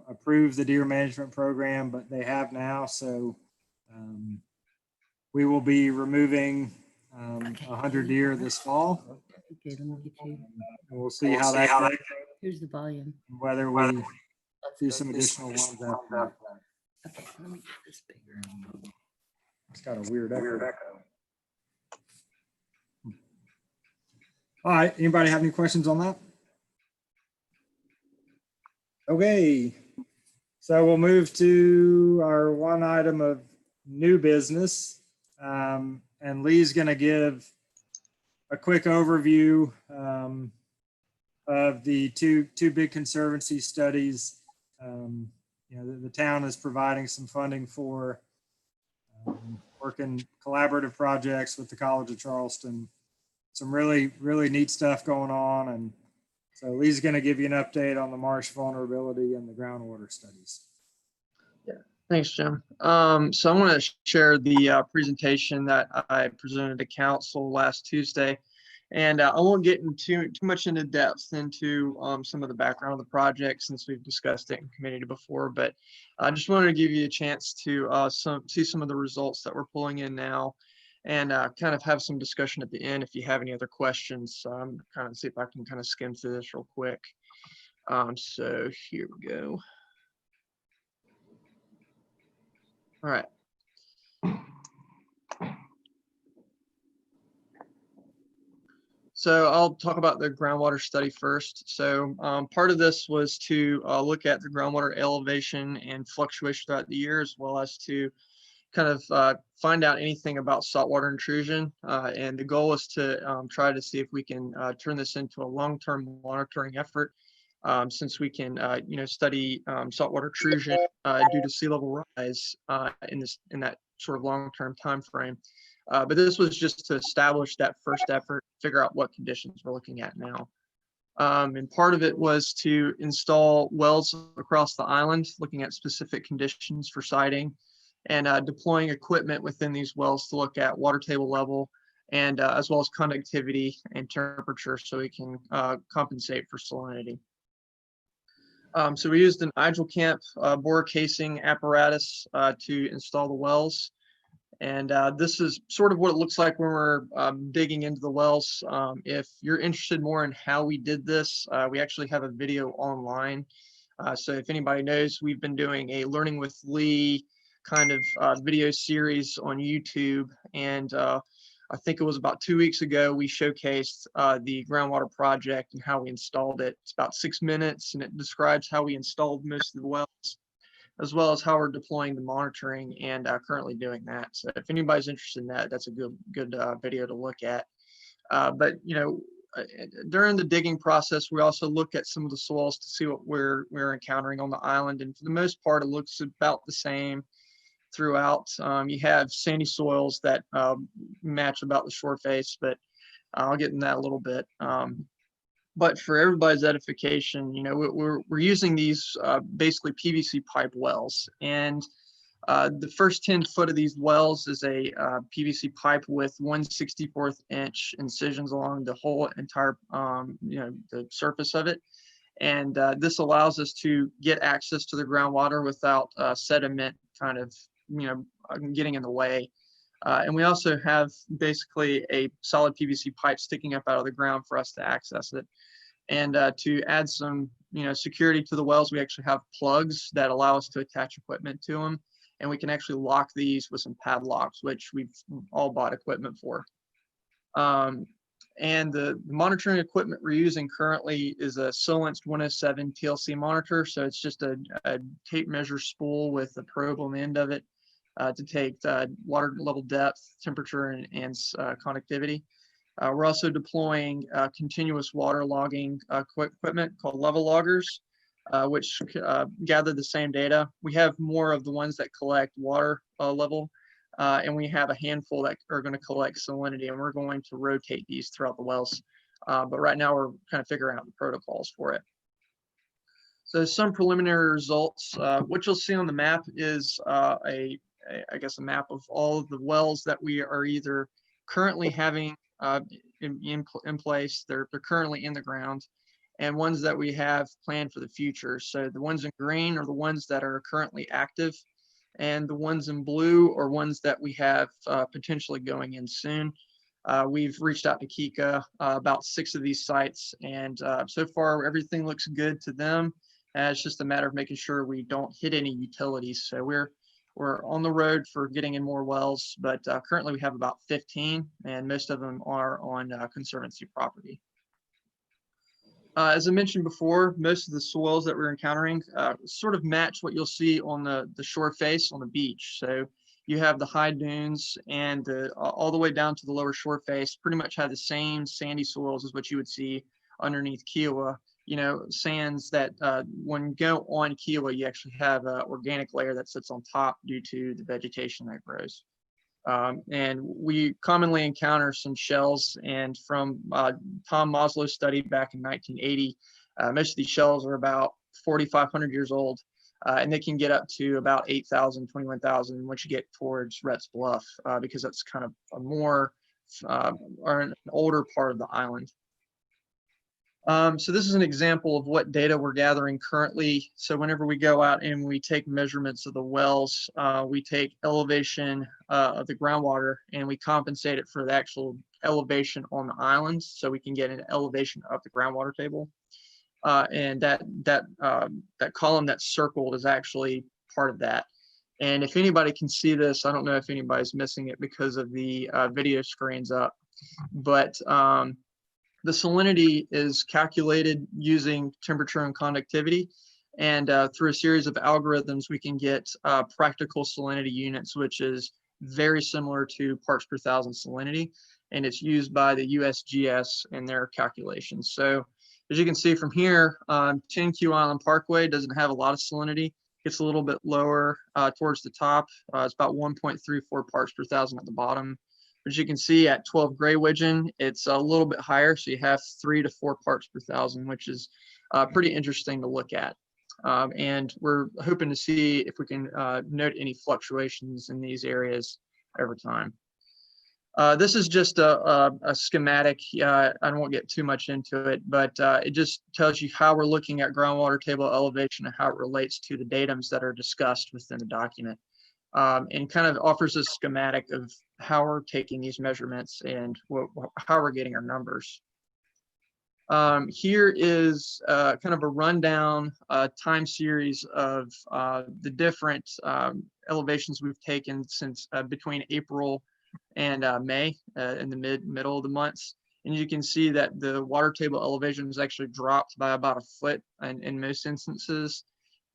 approved the deer management program, but they have now. So we will be removing 100 deer this fall.
Okay, let me get you.
And we'll see how that goes,
Here's the volume.
whether we do some additional ones after that.
Okay, let me get this bigger.
It's got a weird echo. All right, anybody have any questions on that? Okay, so we'll move to our one item of new business. And Lee's gonna give a quick overview of the two big conservancy studies. The town is providing some funding for working collaborative projects with the College of Charleston. Some really, really neat stuff going on. And so Lee's going to give you an update on the Marsh vulnerability and the groundwater studies.
Thanks, Jim. So I'm going to share the presentation that I presented to council last Tuesday. And I won't get into too much into depth into some of the background of the project since we've discussed it in committee before, but I just wanted to give you a chance to see some of the results that we're pulling in now and kind of have some discussion at the end if you have any other questions. Kind of see if I can kind of skim through this real quick. So here we go. All right. So I'll talk about the groundwater study first. So part of this was to look at the groundwater elevation and fluctuation throughout the year, as well as to kind of find out anything about saltwater intrusion. And the goal is to try to see if we can turn this into a long-term monitoring effort, since we can, study saltwater intrusion due to sea level rise in that sort of long-term time frame. But this was just to establish that first effort, figure out what conditions we're looking at now. And part of it was to install wells across the island, looking at specific conditions for siting and deploying equipment within these wells to look at water table level and as well as conductivity and temperature so we can compensate for salinity. So we used an Camp bore casing apparatus to install the wells. And this is sort of what it looks like when we're digging into the wells. If you're interested more in how we did this, we actually have a video online. So if anybody knows, we've been doing a Learning with Lee kind of video series on YouTube. And I think it was about 2 weeks ago, we showcased the groundwater project and how we installed it. It's about 6 minutes and it describes how we installed most of the wells, as well as how we're deploying the monitoring and currently doing that. So if anybody's interested in that, that's a good video to look at. But during the digging process, we also look at some of the soils to see what we're encountering on the island. And for the most part, it looks about the same throughout. You have sandy soils that match about the shore face, but I'll get in that a little bit. But for everybody's edification, we're using these basically PVC pipe wells, and the first 10 foot of these wells is a PVC pipe with 1/64 inch incisions along the whole entire, the surface of it. And this allows us to get access to the groundwater without sediment kind of, getting in the way. And we also have basically a solid PVC pipe sticking up out of the ground for us to access it. And to add some, security to the wells, we actually have plugs that allow us to attach equipment to them. And we can actually lock these with some padlocks, which we've all bought equipment for. And the monitoring equipment we're using currently is a Solence 107 TLC monitor. So it's just a tape measure spool with a probe on the end of it to take water level depth, temperature, and conductivity. We're also deploying continuous water logging equipment called level loggers, which gather the same data. We have more of the ones that collect water level, and we have a handful that are going to collect salinity, and we're going to rotate these throughout the wells. But right now we're kind of figuring out the protocols for it. So some preliminary results. What you'll see on the map is I guess a map of all of the wells that we are either currently having in place, they're currently in the ground, and ones that we have planned for the future. So the ones in green are the ones that are currently active, and the ones in blue are ones that we have potentially going in soon. We've reached out to Kika about 6 of these sites, and so far everything looks good to them. It's just a matter of making sure we don't hit any utilities. So we're on the road for getting in more wells, but currently we have about 15, and most of them are on Conservancy property. As I mentioned before, most of the soils that we're encountering sort of match what you'll see on the shore face on the beach. So you have the high dunes and all the way down to the lower shore face pretty much have the same sandy soils as what you would see underneath Kiawah. You know, sands that when you go on Kiawah, you actually have an organic layer that sits on top due to the vegetation that grows. And we commonly encounter some shells, and from Tom Moslow's study back in 1980, most of these shells are about 4,500 years old, and they can get up to about 8,000, 21,000 once you get towards Rhett's Bluff, because that's kind of a more or an older part of the island. So this is an example of what data we're gathering currently. So whenever we go out and we take measurements of the wells, we take elevation of the groundwater and we compensate it for the actual elevation on the islands, so we can get an elevation of the groundwater table. And that column that's circled is actually part of that. And if anybody can see this, I don't know if anybody's missing it because of the video screens up, but the salinity is calculated using temperature and conductivity. And through a series of algorithms, we can get practical salinity units, which is very similar to parts per thousand salinity. And it's used by the USGS in their calculations. So as you can see from here, 10 Q Island Parkway doesn't have a lot of salinity. It's a little bit lower towards the top. It's about 1.34 parts per thousand at the bottom. As you can see at 12 Gray Widgeon, it's a little bit higher. So you have 3 to 4 parts per thousand, which is pretty interesting to look at. And we're hoping to see if we can note any fluctuations in these areas over time. This is just a schematic. I won't get too much into it, but it just tells you how we're looking at groundwater table elevation and how it relates to the datums that are discussed within the document. And kind of offers a schematic of how we're taking these measurements and how we're getting our numbers. Here is kind of a rundown time series of the different elevations we've taken since between April and May in the middle of the months. And you can see that the water table elevation has actually dropped by about 1 foot in most instances.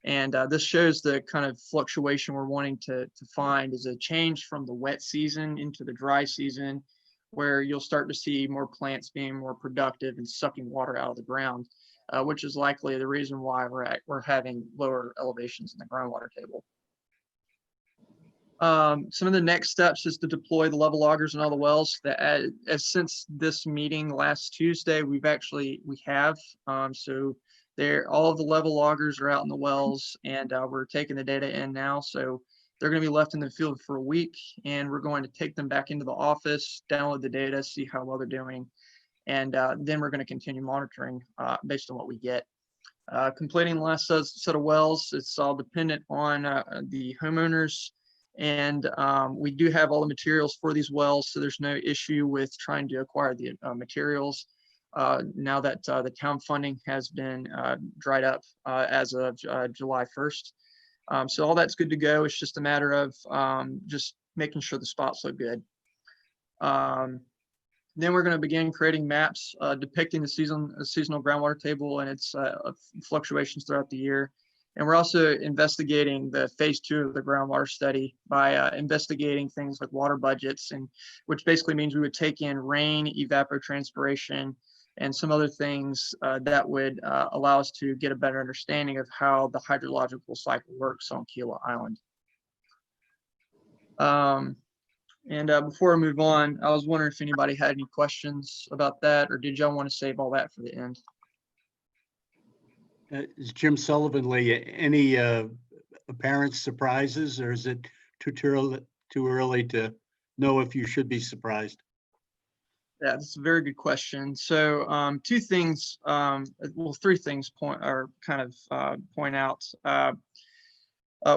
And this shows the kind of fluctuation we're wanting to find is a change from the wet season into the dry season, where you'll start to see more plants being more productive and sucking water out of the ground, which is likely the reason why we're having lower elevations in the groundwater table. Some of the next steps is to deploy the level loggers in all the wells. That since this meeting last Tuesday, we have. So all of the level loggers are out in the wells, and we're taking the data in now. So they're going to be left in the field for a week, and we're going to take them back into the office, download the data, see how well they're doing, and then we're going to continue monitoring based on what we get. Completing the last set of wells, it's all dependent on the homeowners, and we do have all the materials for these wells, so there's no issue with trying to acquire the materials. Now that the town funding has been dried up as of July 1st. So all that's good to go. It's just a matter of just making sure the spots look good. Then we're going to begin creating maps depicting the seasonal groundwater table and its fluctuations throughout the year. And we're also investigating the phase 2 of the groundwater study by investigating things like water budgets, and which basically means we would take in rain, evapotranspiration, and some other things that would allow us to get a better understanding of how the hydrological cycle works on Kiawah Island. And before I move on, I was wondering if anybody had any questions about that, or did y'all want to save all that for the end?
Is Jim Sullivan, Lee, any apparent surprises, or is it too early to know if you should be surprised?
Yeah, that's a very good question. So two things, well, three things point out.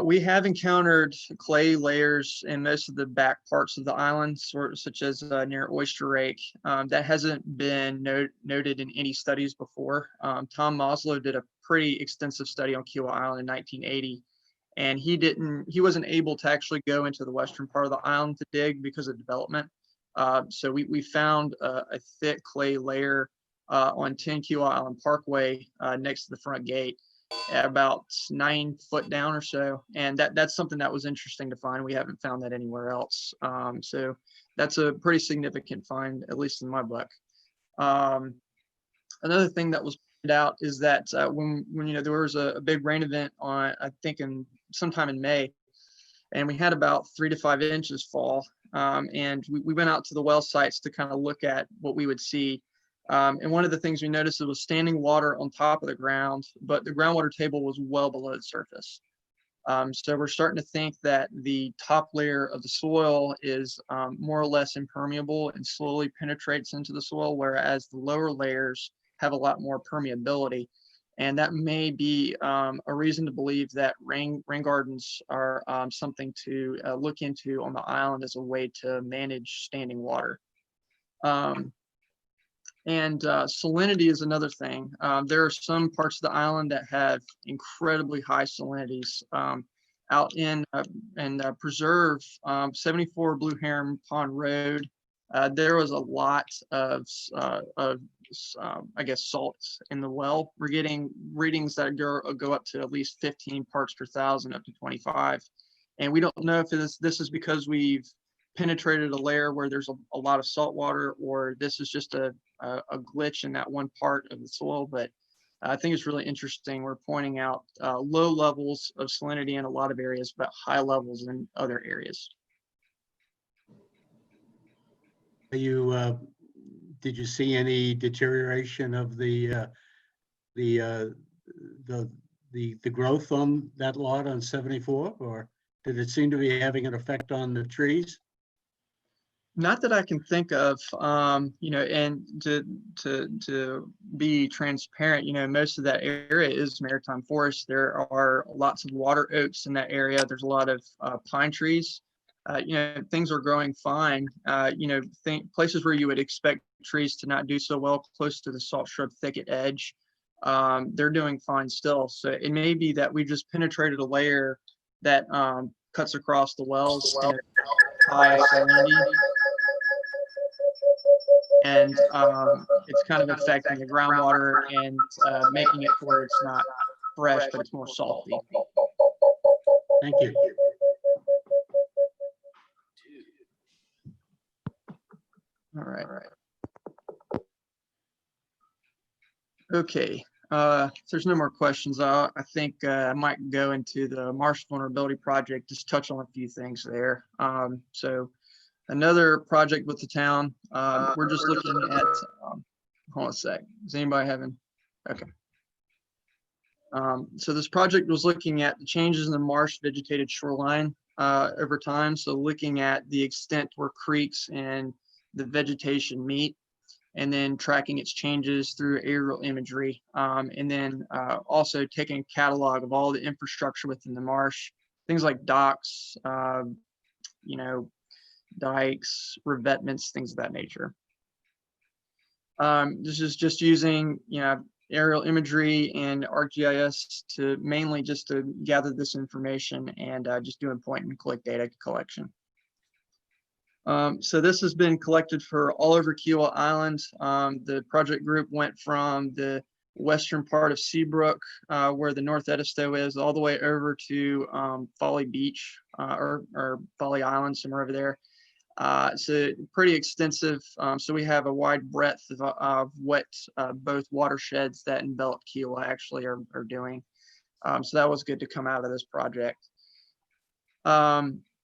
We have encountered clay layers in most of the back parts of the island, such as near Oyster Rake. That hasn't been noted in any studies before. Tom Moslow did a pretty extensive study on Kiawah Island in 1980, and he wasn't able to actually go into the western part of the island to dig because of development. So we found a thick clay layer on 10 Kiawah Island Parkway next to the front gate, at about 9 foot down or so. And that's something that was interesting to find. We haven't found that anywhere else. So that's a pretty significant find, at least in my book. Another thing that was pointed out is that when there was a big rain event on, I think sometime in May, and we had about 3 to 5 inches fall. And we went out to the well sites to kind of look at what we would see. And one of the things we noticed was standing water on top of the ground, but the groundwater table was well below the surface. So we're starting to think that the top layer of the soil is more or less impermeable and slowly penetrates into the soil, whereas the lower layers have a lot more permeability. And that may be a reason to believe that rain gardens are something to look into on the island as a way to manage standing water. And salinity is another thing. There are some parts of the island that have incredibly high salinities. Out in Preserve, 74 Blue Heron Pond Road, there was a lot of I guess, salts in the well. We're getting readings that go up to at least 15 parts per thousand, up to 25. And we don't know if this is because we've penetrated a layer where there's a lot of salt water, or this is just a glitch in that one part of the soil. But I think it's really interesting. We're pointing out low levels of salinity in a lot of areas, but high levels in other areas.
Did you see any deterioration of the growth on that lot on 74, or did it seem to be having an effect on the trees?
Not that I can think of, and to be transparent, most of that area is maritime forest. There are lots of water oaks in that area. There's a lot of pine trees. Things are growing fine. Places where you would expect trees to not do so well, close to the salt shrub thicket edge, they're doing fine still. So it may be that we just penetrated a layer that cuts across the wells in a high salinity, and it's kind of affecting the groundwater and making it where it's not fresh, but it's more salty.
Thank you.
All right. Okay. If there's no more questions, I think I might go into the Marsh Vulnerability Project, just touch on a few things there. So another project with the town, we're just looking at, hold on a sec. Is anybody having, okay. So this project was looking at the changes in the marsh vegetated shoreline over time. So looking at the extent where creeks and the vegetation meet, and then tracking its changes through aerial imagery. And then also taking a catalog of all the infrastructure within the marsh, things like docks, dikes, revetments, things of that nature. This is just using, aerial imagery and ArcGIS to mainly just to gather this information and just doing point and click data collection. So this has been collected for all over Kiawah Island. The project group went from the western part of Seabrook, where the North Edisto is, all the way over to Folly Beach or Folly Island, somewhere over there. So pretty extensive. So we have a wide breadth of what both watersheds that envelop Kiawah actually are doing. So that was good to come out of this project.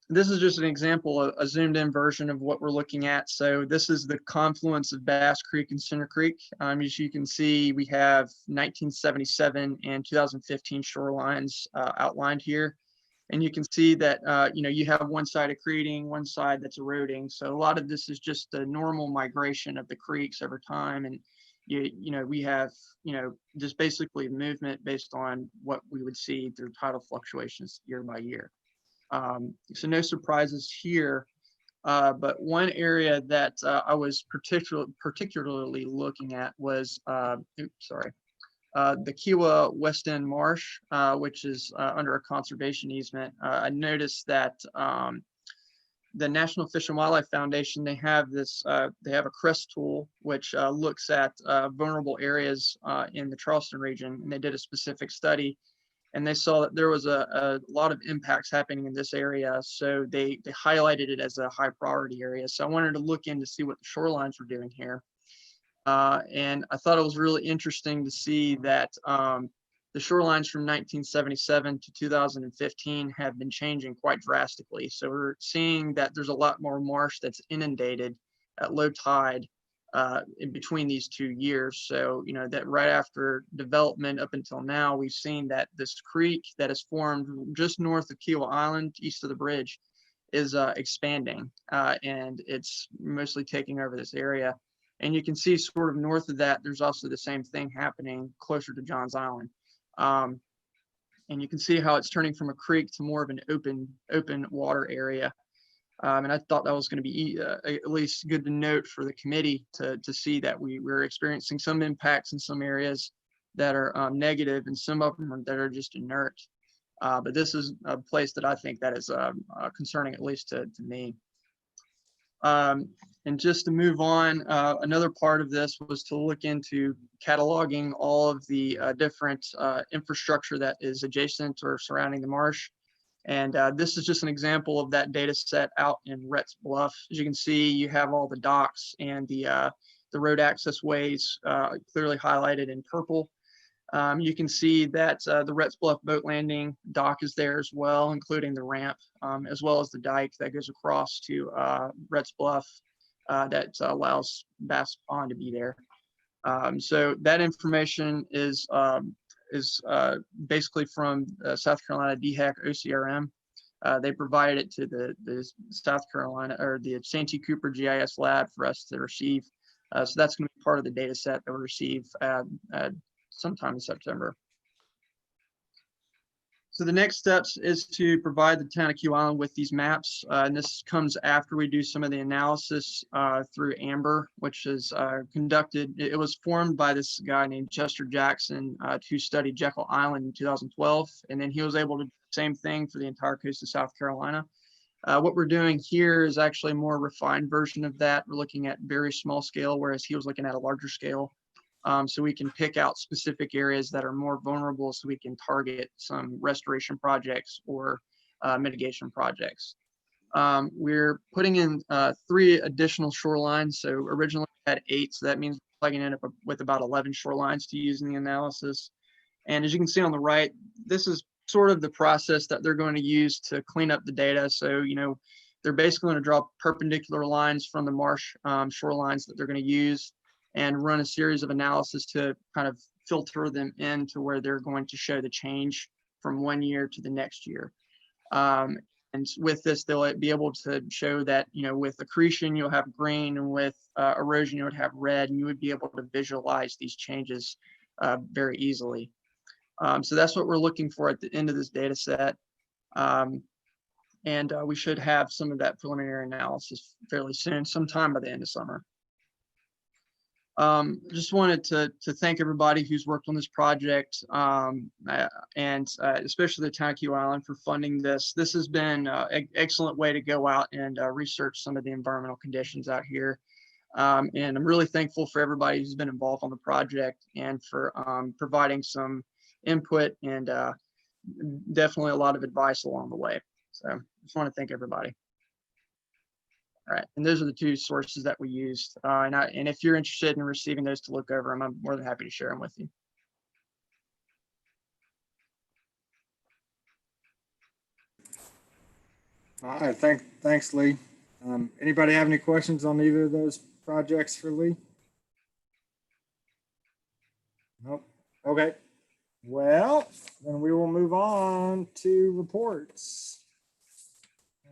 This is just an example, a zoomed in version of what we're looking at. So this is the confluence of Bass Creek and Center Creek. As you can see, we have 1977 and 2015 shorelines outlined here. And you can see that, you have one side accreting, one side that's eroding. So a lot of this is just the normal migration of the creeks over time. And, we have, just basically movement based on what we would see through tidal fluctuations year by year. So no surprises here, but one area that I was particularly looking at was, the Kiawah West End Marsh, which is under a conservation easement. I noticed that the National Fish and Wildlife Foundation, they have a CREST tool, which looks at vulnerable areas in the Charleston region, and they did a specific study. And they saw that there was a lot of impacts happening in this area. So they highlighted it as a high priority area. So I wanted to look in to see what the shorelines were doing here. And I thought it was really interesting to see that the shorelines from 1977 to 2015 have been changing quite drastically. So we're seeing that there's a lot more marsh that's inundated at low tide in between these 2 years. So, that right after development up until now, we've seen that this creek that is formed just north of Kiawah Island, east of the bridge, is expanding, and it's mostly taking over this area. And you can see sort of north of that, there's also the same thing happening closer to Johns Island. And you can see how it's turning from a creek to more of an open water area. And I thought that was going to be at least good to note for the committee to see that we're experiencing some impacts in some areas that are negative, and some of them that are just inert. But this is a place that I think that is concerning, at least to me. And just to move on, another part of this was to look into cataloging all of the different infrastructure that is adjacent or surrounding the marsh. And this is just an example of that data set out in Rhett's Bluff. As you can see, you have all the docks and the road access ways clearly highlighted in purple. You can see that the Rhett's Bluff boat landing dock is there as well, including the ramp, as well as the dike that goes across to Rhett's Bluff that allows Bass Pond to be there. So that information is basically from South Carolina DHEC OCRM. They provided it to the South Carolina or the Santee Cooper GIS lab for us to receive. So that's going to be part of the data set that we'll receive sometime in September. So the next steps is to provide the town of Kiawah with these maps. And this comes after we do some of the analysis through Amber, which is conducted. It was formed by this guy named Chester Jackson who studied Jekyll Island in 2012. And then he was able to do the same thing for the entire coast of South Carolina. What we're doing here is actually a more refined version of that. We're looking at very small scale, whereas he was looking at a larger scale. So we can pick out specific areas that are more vulnerable, so we can target some restoration projects or mitigation projects. We're putting in 3 additional shorelines. So originally we had 8, so that means we're plugging in up with about 11 shorelines to use in the analysis. And as you can see on the right, this is sort of the process that they're going to use to clean up the data. So, they're basically going to draw perpendicular lines from the marsh shorelines that they're going to use, and run a series of analysis to kind of filter them into where they're going to show the change from one year to the next year. And with this, they'll be able to show that, with accretion, you'll have green, and with erosion, you would have red, and you would be able to visualize these changes very easily. So that's what we're looking for at the end of this data set. And we should have some of that preliminary analysis fairly soon, sometime by the end of summer. Just wanted to thank everybody who's worked on this project, and especially the town of Kiawah Island for funding this. This has been an excellent way to go out and research some of the environmental conditions out here. And I'm really thankful for everybody who's been involved on the project and for providing some input and definitely a lot of advice along the way. So I just want to thank everybody. All right, and those are the 2 sources that we used. And if you're interested in receiving those to look over them, I'm more than happy to share them with you.
All right, thanks, Lee. Anybody have any questions on either of those projects for Lee? Nope. Okay. Well, then we will move on to reports.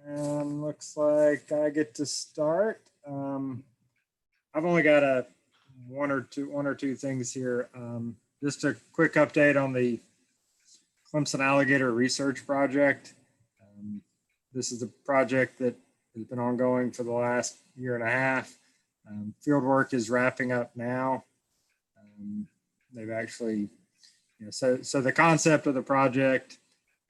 And looks like I get to start. I've only got one or two things here. Just a quick update on the Clemson Alligator Research Project. This is a project that has been ongoing for the last year and a half. Field work is wrapping up now. They've actually, so the concept of the project,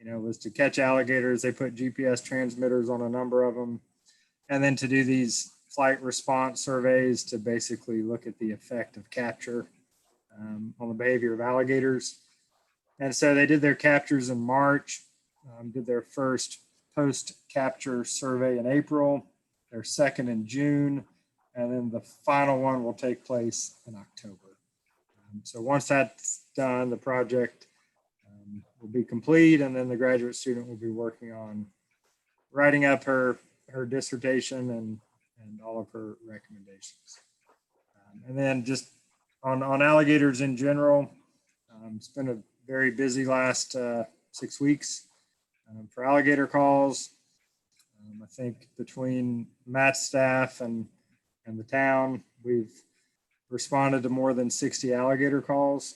was to catch alligators. They put GPS transmitters on a number of them, and then to do these flight response surveys to basically look at the effect of capture on the behavior of alligators. And so they did their captures in March, did their first post-capture survey in April, their second in June, and then the final one will take place in October. So once that's done, the project will be complete, and then the graduate student will be working on writing up her dissertation and all of her recommendations. And then just on alligators in general, it's been a very busy last 6 weeks for alligator calls. I think between Matt's staff and the town, we've responded to more than 60 alligator calls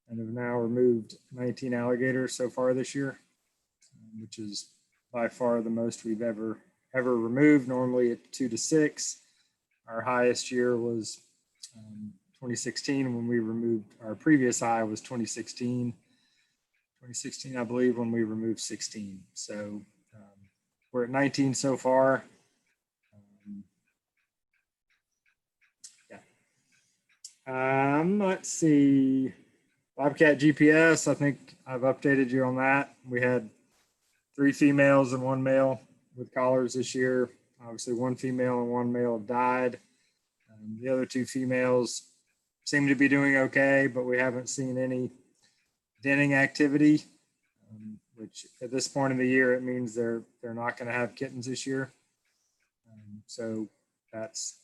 and have now removed 19 alligators so far this year, which is by far the most we've ever removed. Normally at 2 to 6. Our highest year was 2016 when we removed, our previous high was 2016, I believe, when we removed 16. So we're at 19 so far. Let's see. Bobcat GPS, I think I've updated you on that. We had 3 females and 1 male with collars this year. Obviously 1 female and 1 male have died. The other 2 females seem to be doing okay, but we haven't seen any denning activity, which at this point in the year, it means they're not going to have kittens this year. So that's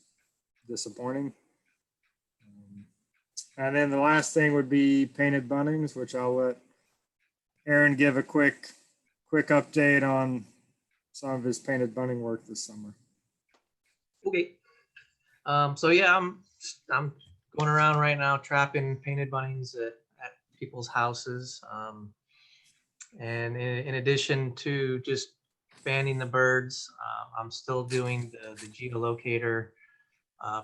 disappointing. And then the last thing would be painted buntings, which I'll let Aaron give a quick update on some of his painted bunting work this summer.
Okay. So yeah, I'm going around right now trapping painted buntings at people's houses. And in addition to just banding the birds, I'm still doing the geolocator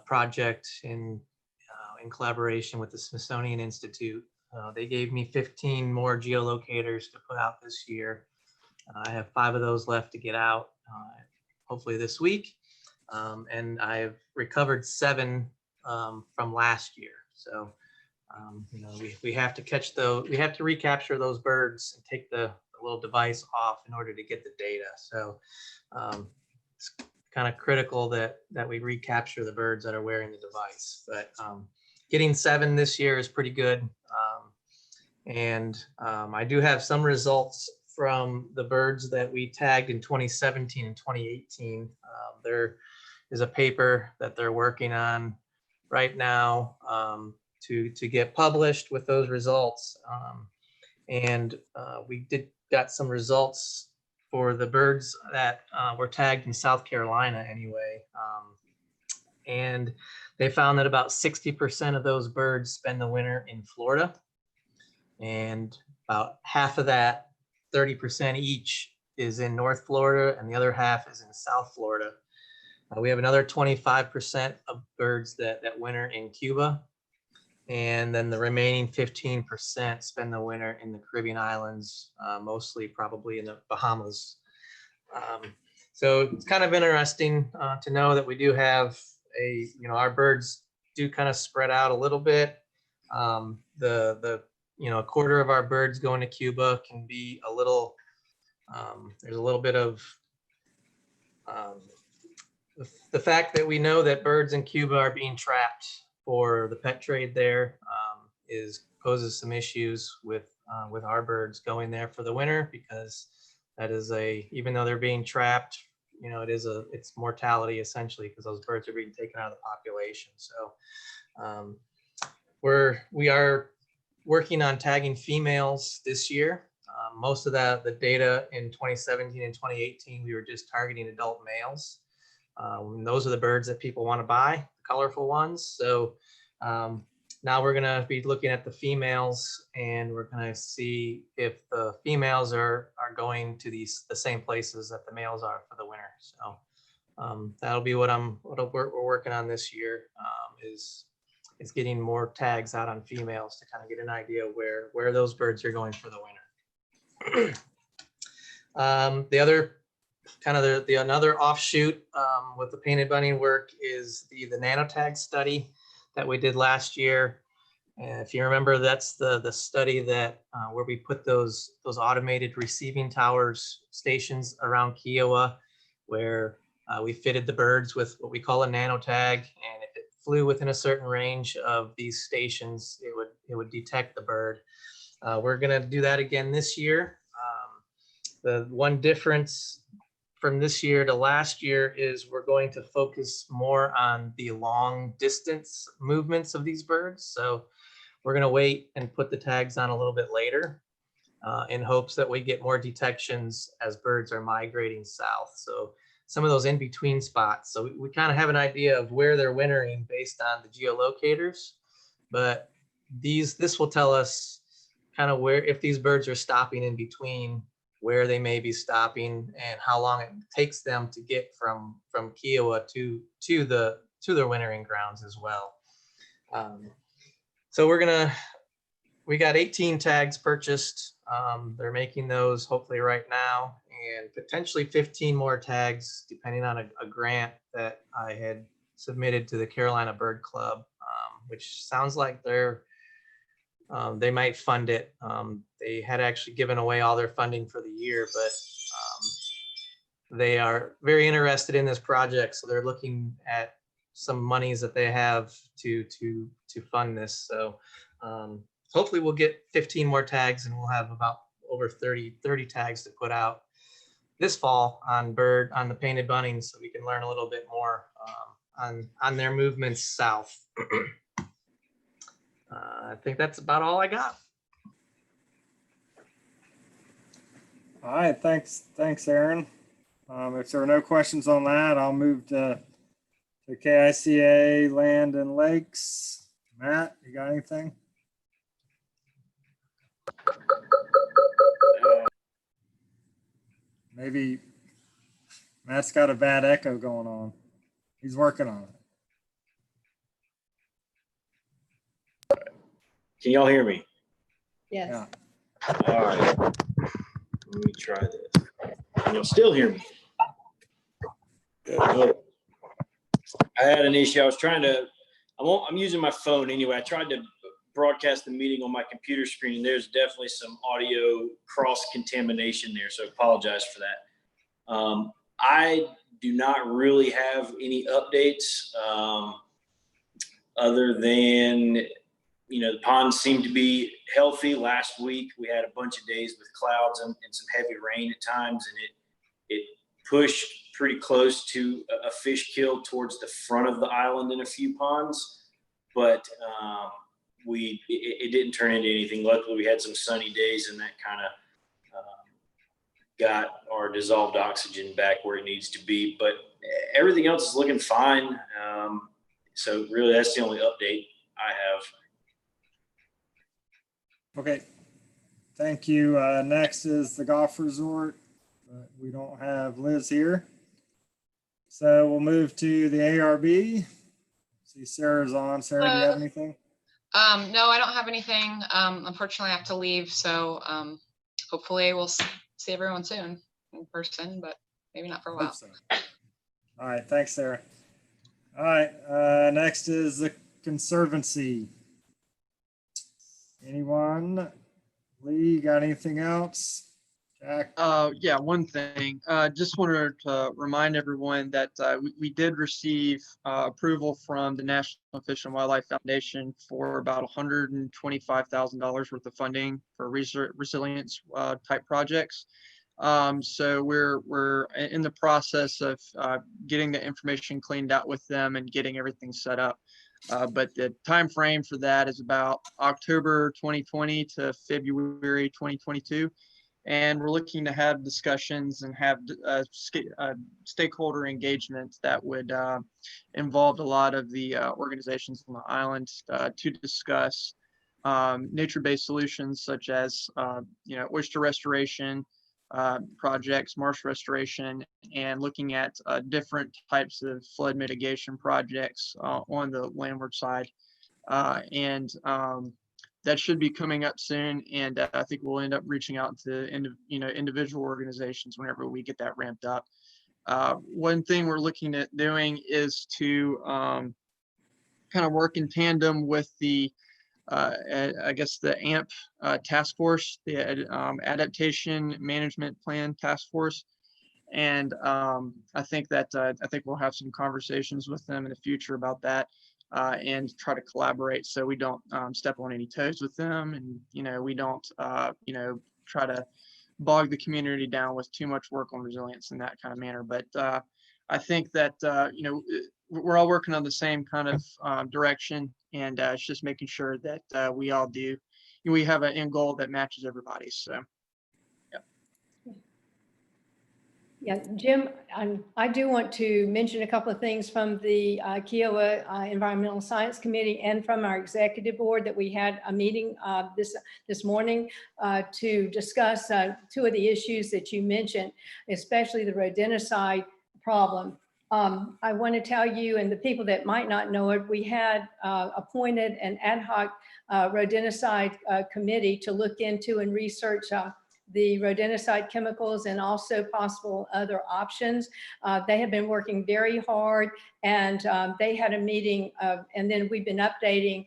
project in collaboration with the Smithsonian Institute. They gave me 15 more geolocators to put out this year. I have 5 of those left to get out, hopefully this week. And I've recovered 7 from last year. So, we have to catch those, we have to recapture those birds and take the little device off in order to get the data. So it's kind of critical that we recapture the birds that are wearing the device. But getting 7 this year is pretty good. And I do have some results from the birds that we tagged in 2017 and 2018. There is a paper that they're working on right now to get published with those results. And we got some results for the birds that were tagged in South Carolina anyway. And they found that about 60% of those birds spend the winter in Florida. And about half of that, 30% each, is in North Florida, and the other half is in South Florida. We have another 25% of birds that winter in Cuba. And then the remaining 15% spend the winter in the Caribbean islands, mostly probably in the Bahamas. So it's kind of interesting to know that we do have our birds do kind of spread out a little bit. A quarter of our birds going to Cuba can be a little, there's a little bit of the fact that we know that birds in Cuba are being trapped for the pet trade there poses some issues with our birds going there for the winter, because that is even though they're being trapped it's mortality essentially, because those birds are being taken out of the population. So we are working on tagging females this year. Most of the data in 2017 and 2018, we were just targeting adult males. Those are the birds that people want to buy, the colorful ones. So now we're going to be looking at the females, and we're going to see if the females are going to the same places that the males are for the winter. So that'll be what we're working on this year, is getting more tags out on females to kind of get an idea of where those birds are going for the winter. The other kind of another offshoot with the painted bunny work is the nanotag study that we did last year. And if you remember, that's the study that where we put those automated receiving towers stations around Kiawah, where we fitted the birds with what we call a nanotag, and if it flew within a certain range of these stations, it would detect the bird. We're going to do that again this year. The one difference from this year to last year is we're going to focus more on the long distance movements of these birds. So we're going to wait and put the tags on a little bit later in hopes that we get more detections as birds are migrating south. So some of those in-between spots. So we kind of have an idea of where they're wintering based on the geolocators, but this will tell us kind of where, if these birds are stopping in between, where they may be stopping and how long it takes them to get from Kiawah to their wintering grounds as well. So we got 18 tags purchased. They're making those hopefully right now, and potentially 15 more tags depending on a grant that I had submitted to the Carolina Bird Club, which sounds like they might fund it. They had actually given away all their funding for the year, but they are very interested in this project. So they're looking at some monies that they have to fund this. So hopefully we'll get 15 more tags, and we'll have about over 30 tags to put out this fall on the painted bunnies, so we can learn a little bit more on their movements south. I think that's about all I got.
All right, thanks, Aaron. If there are no questions on that, I'll move to KICA Land and Lakes. Matt, you got anything? Maybe Matt's got a bad echo going on. He's working on it.
Can y'all hear me?
Yes.
Yeah.
All right. Let me try this. Can y'all still hear me?
Yeah.
I had an issue. I was trying to, I'm using my phone anyway. I tried to broadcast the meeting on my computer screen, and there's definitely some audio cross contamination there. So I apologize for that. I do not really have any updates other than, the ponds seem to be healthy. Last week, we had a bunch of days with clouds and some heavy rain at times, and it pushed pretty close to a fish kill towards the front of the island in a few ponds, but it didn't turn into anything. Luckily, we had some sunny days, and that kind of got our dissolved oxygen back where it needs to be. But everything else is looking fine. So really, that's the only update I have.
Okay, thank you. Next is the golf resort. We don't have Liz here. So we'll move to the ARB. See, Sarah's on. Sarah, do you have anything?
No, I don't have anything. Unfortunately, I have to leave. So hopefully we'll see everyone soon in person, but maybe not for a while.
So. All right, thanks, Sarah. All right, next is the Conservancy. Anyone? Lee, you got anything else? Jack?
Yeah, one thing. Just wanted to remind everyone that we did receive approval from the National Fish and Wildlife Foundation for about $125,000 worth of funding for resilience type projects. So we're in the process of getting the information cleaned out with them and getting everything set up. But the time frame for that is about October 2020 to February 2022. And we're looking to have discussions and have stakeholder engagement that would involve a lot of the organizations on the island to discuss nature-based solutions such as oyster restoration projects, marsh restoration, and looking at different types of flood mitigation projects on the landward side. That should be coming up soon, and I think we'll end up reaching out to individual organizations whenever we get that ramped up. One thing we're looking at doing is to kind of work in tandem with the I guess the AMP task force, the Adaptation Management Plan Task Force. And I think we'll have some conversations with them in the future about that and try to collaborate so we don't step on any toes with them, and we don't try to bog the community down with too much work on resilience in that kind of manner. But I think that we're all working on the same kind of direction, and it's just making sure that we all we have an end goal that matches everybody. So.
Yeah, Jim, I do want to mention a couple of things from the Kiawah Environmental Science Committee and from our executive board that we had a meeting this morning to discuss two of the issues that you mentioned, especially the rodenticide problem. I want to tell you, and the people that might not know it, we had appointed an ad hoc rodenticide committee to look into and research the rodenticide chemicals and also possible other options. They have been working very hard, and they had a meeting, and then we've been updated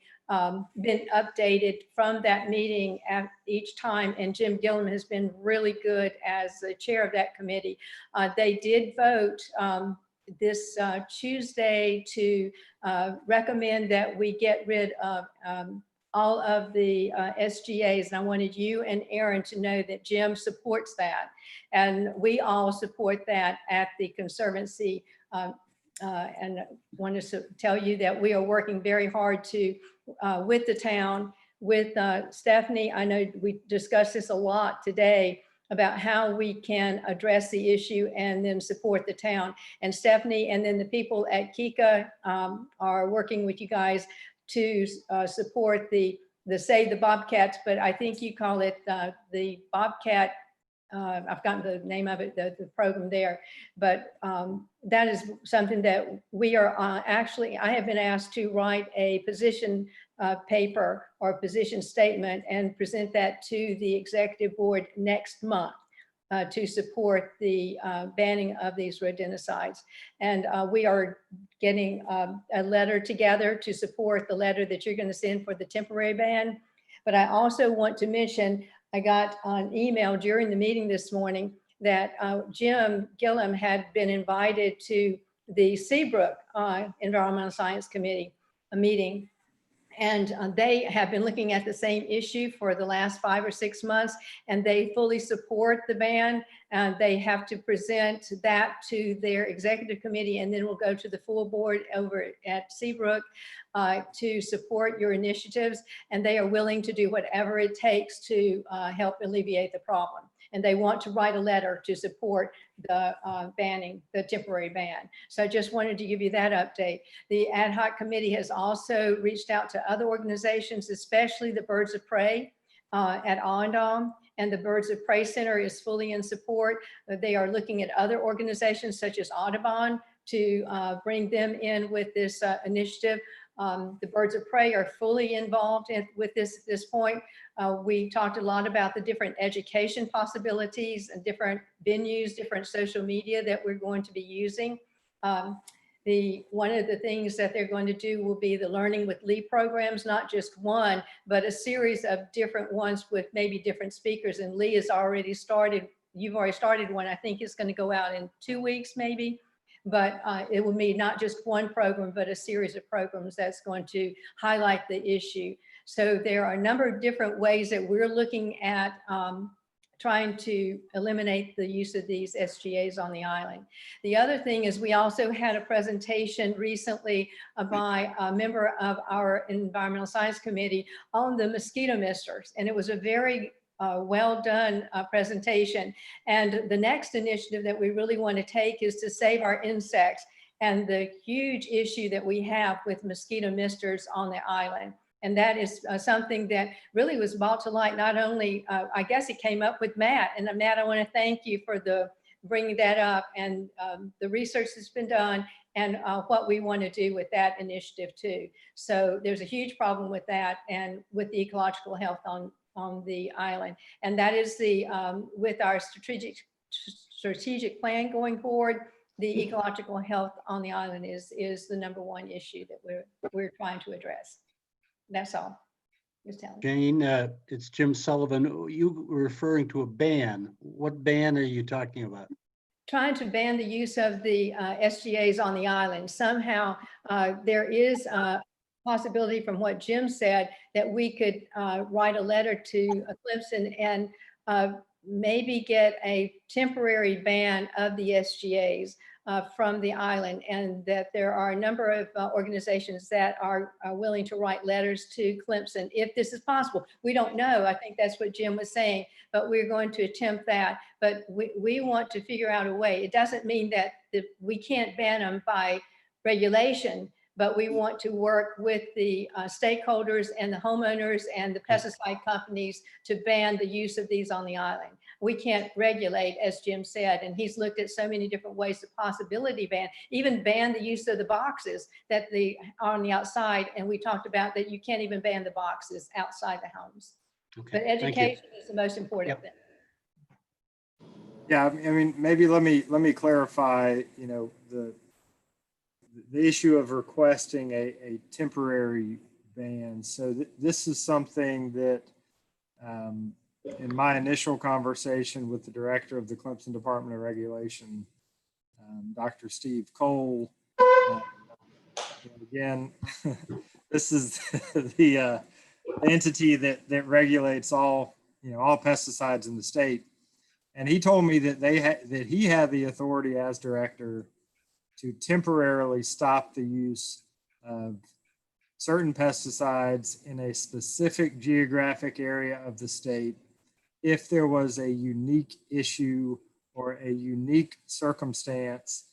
from that meeting at each time. And Jim Gillum has been really good as the chair of that committee. They did vote this Tuesday to recommend that we get rid of all of the SGAs, and I wanted you and Aaron to know that Jim supports that, and we all support that at the Conservancy. And I want to tell you that we are working very hard to, with the town, with Stephanie. I know we discussed this a lot today about how we can address the issue and then support the town. And Stephanie and then the people at Kika are working with you guys to support the Save the Bobcats, but I think you call it the Bobcat, I've forgotten the name of it, the program there, but that is something that we are actually, I have been asked to write a position paper or position statement and present that to the executive board next month to support the banning of these rodenticides. And we are getting a letter together to support the letter that you're going to send for the temporary ban. But I also want to mention, I got an email during the meeting this morning that Jim Gillum had been invited to the Seabrook Environmental Science Committee meeting. And they have been looking at the same issue for the last 5 or 6 months, and they fully support the ban. They have to present that to their executive committee, and then we'll go to the full board over at Seabrook to support your initiatives. And they are willing to do whatever it takes to help alleviate the problem. And they want to write a letter to support the banning, the temporary ban. So I just wanted to give you that update. The ad hoc committee has also reached out to other organizations, especially the Birds of Prey at Allendale, and the Birds of Prey Center is fully in support. They are looking at other organizations such as Audubon to bring them in with this initiative. The Birds of Prey are fully involved with this point. We talked a lot about the different education possibilities and different venues, different social media that we're going to be using. One of the things that they're going to do will be the Learning with Lee programs, not just one, but a series of different ones with maybe different speakers. And Lee has already started, you've already started one. I think it's going to go out in 2 weeks maybe. But it will be not just one program, but a series of programs that's going to highlight the issue. So there are a number of different ways that we're looking at trying to eliminate the use of these SGAs on the island. The other thing is we also had a presentation recently by a member of our Environmental Science Committee on the mosquito misters. And it was a very well done presentation. And the next initiative that we really want to take is to save our insects and the huge issue that we have with mosquito misters on the island. And that is something that really was brought to light, not only, I guess it came up with Matt. And Matt, I want to thank you for bringing that up and the research that's been done and what we want to do with that initiative too. So there's a huge problem with that and with the ecological health on the island. And that is with our strategic plan going forward, the ecological health on the island is the #1 issue that we're trying to address. That's all. Just telling.
Jane, it's Jim Sullivan. You were referring to a ban. What ban are you talking about?
Trying to ban the use of the SGAs on the island. Somehow there is a possibility from what Jim said that we could write a letter to Clemson and maybe get a temporary ban of the SGAs from the island, and that there are a number of organizations that are willing to write letters to Clemson if this is possible. We don't know. I think that's what Jim was saying, but we're going to attempt that. But we want to figure out a way. It doesn't mean that we can't ban them by regulation, but we want to work with the stakeholders and the homeowners and the pesticide companies to ban the use of these on the island. We can't regulate, as Jim said, and he's looked at so many different ways to possibility ban, even ban the use of the boxes that are on the outside. And we talked about that you can't even ban the boxes outside the homes.
Okay,
But education is the most important thing.
Yeah, I mean, maybe let me clarify, the issue of requesting a temporary ban. So this is something that in my initial conversation with the director of the Clemson Department of Regulation, Dr. Steve Cole, again, this is the entity that regulates all pesticides in the state. And he told me that he had the authority as director to temporarily stop the use of certain pesticides in a specific geographic area of the state if there was a unique issue or a unique circumstance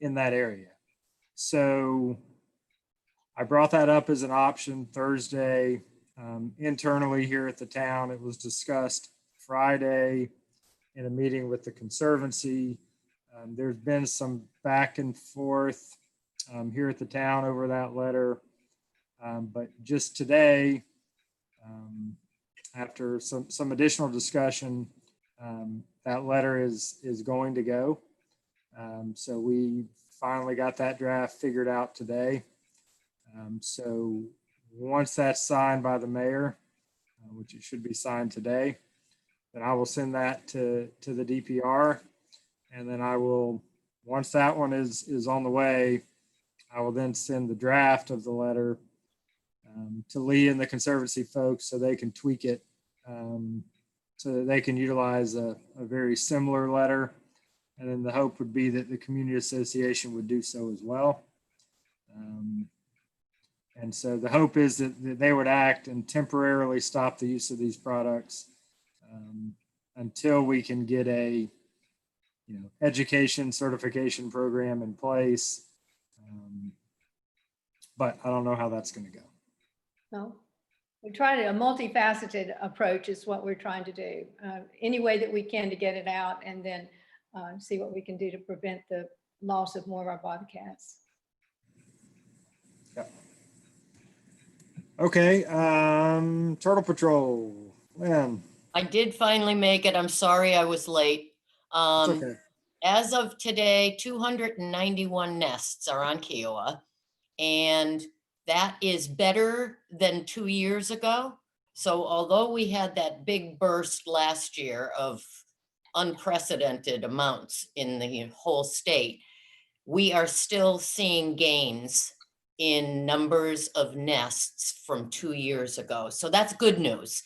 in that area. So I brought that up as an option Thursday internally here at the town. It was discussed Friday in a meeting with the Conservancy. There's been some back and forth here at the town over that letter. But just today, after some additional discussion, that letter is going to go. So we finally got that draft figured out today. So once that's signed by the mayor, which it should be signed today, then I will send that to the DPR. And then I will, once that one is on the way, I will then send the draft of the letter to Lee and the Conservancy folks so they can tweak it so that they can utilize a very similar letter. And then the hope would be that the community association would do so as well. And so the hope is that they would act and temporarily stop the use of these products until we can get a education certification program in place. But I don't know how that's going to go.
No, we're trying a multifaceted approach is what we're trying to do. Any way that we can to get it out and then see what we can do to prevent the loss of more of our bobcats.
Yeah. Okay, Turtle Patrol, Lynn.
I did finally make it. I'm sorry I was late.
It's okay.
As of today, 291 nests are on Kiawah, and that is better than 2 years ago. So although we had that big burst last year of unprecedented amounts in the whole state, we are still seeing gains in numbers of nests from 2 years ago. So that's good news.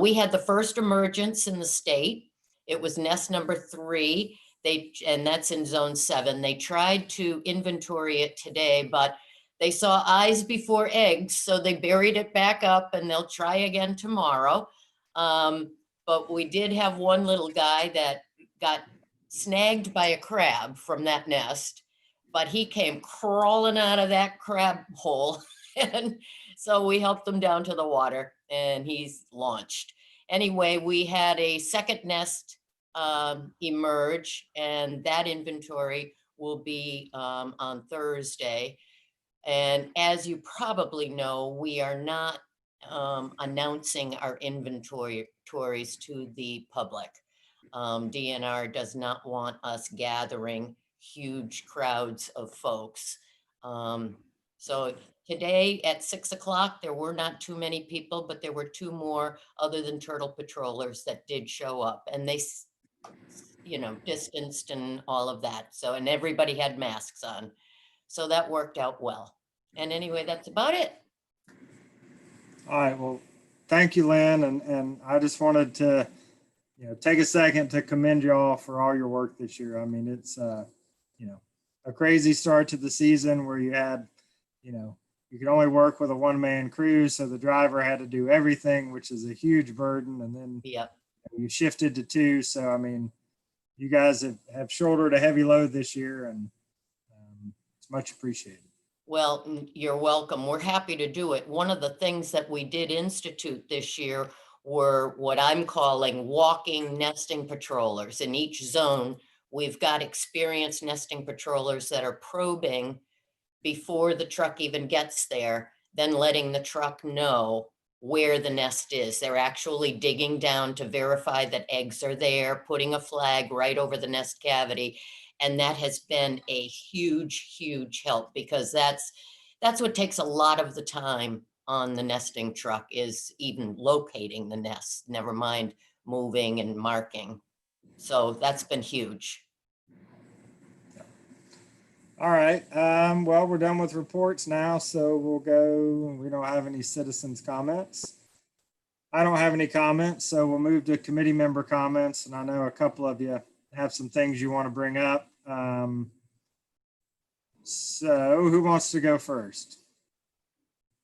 We had the first emergence in the state. It was nest number 3. And that's in zone 7. They tried to inventory it today, but they saw eyes before eggs, so they buried it back up, and they'll try again tomorrow. But we did have one little guy that got snagged by a crab from that nest, but he came crawling out of that crab hole. And so we helped him down to the water, and he's launched. Anyway, we had a second nest emerge, and that inventory will be on Thursday. And as you probably know, we are not announcing our inventories to the public. DNR does not want us gathering huge crowds of folks. So today at 6 o'clock, there were not too many people, but there were 2 more other than turtle patrollers that did show up, and they, distanced and all of that. So, and everybody had masks on. So that worked out well. And anyway, that's about it.
All right, well, thank you, Lynn. And I just wanted to, take a second to commend you all for all your work this year. I mean, it's, a crazy start to the season where you had, you could only work with a 1-man crew. So the driver had to do everything, which is a huge burden. And then you shifted to 2. So, I mean, you guys have shouldered a heavy load this year, and it's much appreciated.
Well, you're welcome. We're happy to do it. One of the things that we did institute this year were what I'm calling walking nesting patrollers. In each zone, we've got experienced nesting patrollers that are probing before the truck even gets there, then letting the truck know where the nest is. They're actually digging down to verify that eggs are there, putting a flag right over the nest cavity. And that has been a huge, huge help, because that's what takes a lot of the time on the nesting truck, is even locating the nest, never mind moving and marking. So that's been huge.
All right. Well, we're done with reports now, so we'll go. We don't have any citizens' comments. I don't have any comments, so we'll move to committee member comments. And I know a couple of you have some things you want to bring up. So who wants to go first?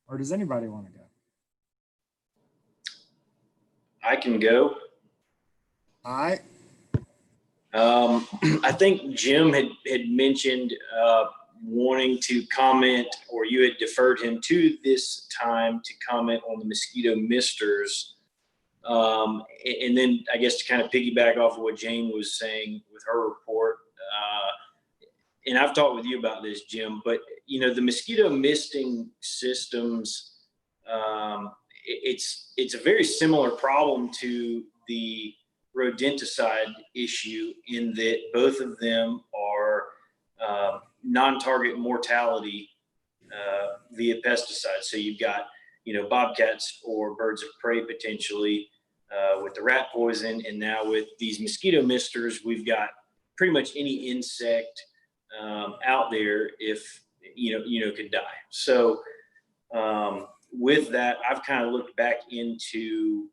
Or does anybody want to go?
I can go.
All right.
I think Jim had mentioned wanting to comment, or you had deferred him to this time to comment on the mosquito misters. And then I guess to kind of piggyback off of what Jane was saying with her report, and I've talked with you about this, Jim, but the mosquito misting systems, it's a very similar problem to the rodenticide issue, in that both of them are non-target mortality via pesticides. So you've got, bobcats or birds of prey potentially with the rat poison, and now with these mosquito misters, we've got pretty much any insect out there if could die. So with that, I've kind of looked back into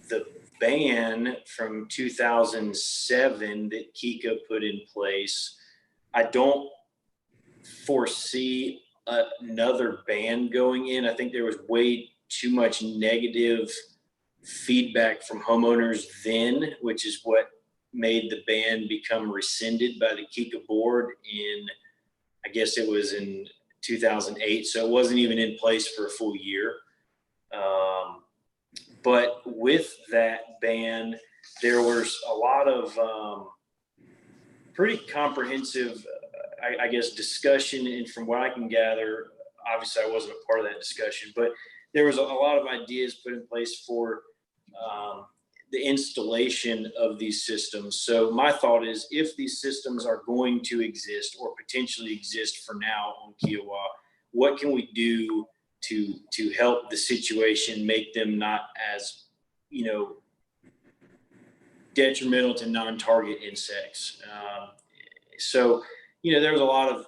the ban from 2007 that Kika put in place. I don't foresee another ban going in. I think there was way too much negative feedback from homeowners then, which is what made the ban become rescinded by the Kika board in, I guess it was in 2008. So it wasn't even in place for a full year. But with that ban, there was a lot of pretty comprehensive, I guess, discussion. And from what I can gather, obviously I wasn't a part of that discussion, but there was a lot of ideas put in place for the installation of these systems. So my thought is, if these systems are going to exist or potentially exist for now on Kiawah, what can we do to help the situation, make them not as, detrimental to non-target insects. So, there was a lot of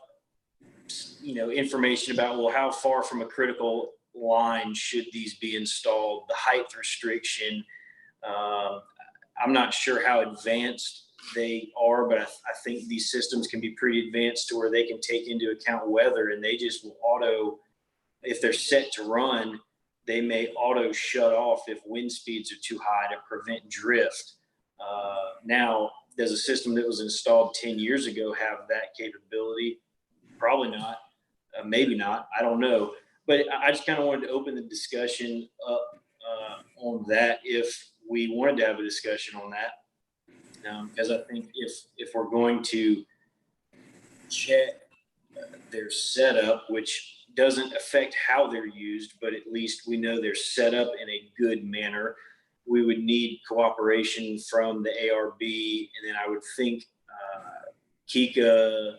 information about, well, how far from a critical line should these be installed, the height restriction. I'm not sure how advanced they are, but I think these systems can be pretty advanced to where they can take into account weather, and they just will auto, if they're set to run, they may auto shut off if wind speeds are too high to prevent drift. Now, does a system that was installed 10 years ago have that capability? Probably not. Maybe not. I don't know. But I just kind of wanted to open the discussion up on that if we wanted to have a discussion on that. Because I think if we're going to check their setup, which doesn't affect how they're used, but at least we know they're set up in a good manner, we would need cooperation from the ARB. And then I would think Kika,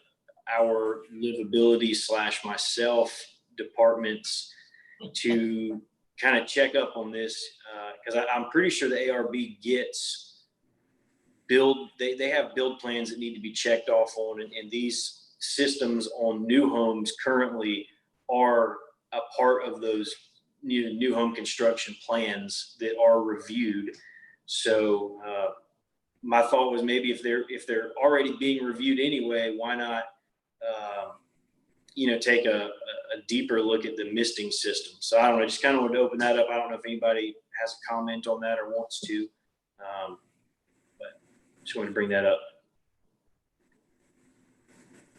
our livability / myself departments to kind of check up on this. Because I'm pretty sure the ARB gets they have build plans that need to be checked off on, and these systems on new homes currently are a part of those new home construction plans that are reviewed. So my thought was maybe if they're already being reviewed anyway, why not take a deeper look at the misting system. So I don't know, just kind of wanted to open that up. I don't know if anybody has a comment on that or wants to, but just wanted to bring that up.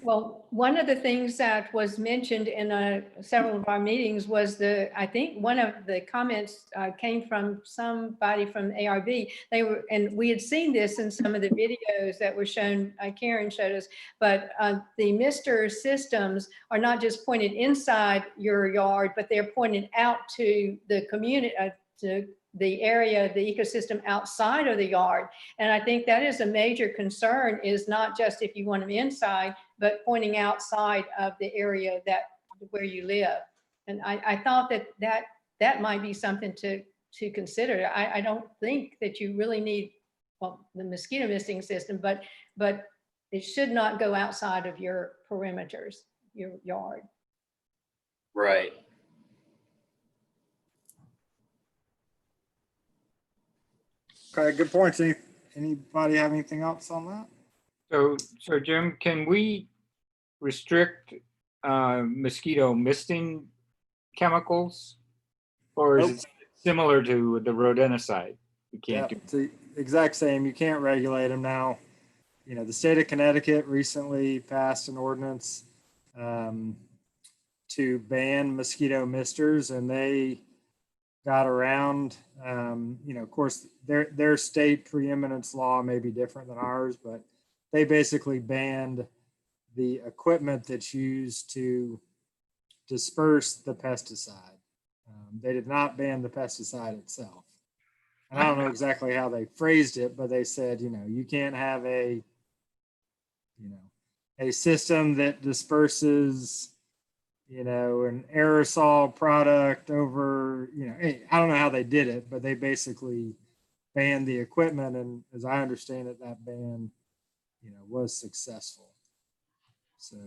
Well, one of the things that was mentioned in several of our meetings was I think one of the comments came from somebody from ARB. And we had seen this in some of the videos that were shown, Karen showed us, but the mister systems are not just pointed inside your yard, but they're pointed out to the community, to the area, the ecosystem outside of the yard. And I think that is a major concern, is not just if you want them inside, but pointing outside of the area where you live. And I thought that might be something to consider. I don't think that you really need, well, the mosquito misting system, but it should not go outside of your perimeters, your yard.
Right.
Okay, good points. Anybody have anything else on that?
So Jim, can we restrict mosquito misting chemicals, or is it similar to the rodenticide? You can't do.
It's the exact same. You can't regulate them now. The state of Connecticut recently passed an ordinance to ban mosquito misters, and they got around, of course, their state preeminence law may be different than ours, but they basically banned the equipment that's used to disperse the pesticide. They did not ban the pesticide itself. And I don't know exactly how they phrased it, but they said, you can't have a system that disperses an aerosol product over, I don't know how they did it, but they basically banned the equipment. And as I understand it, that ban, was successful. So,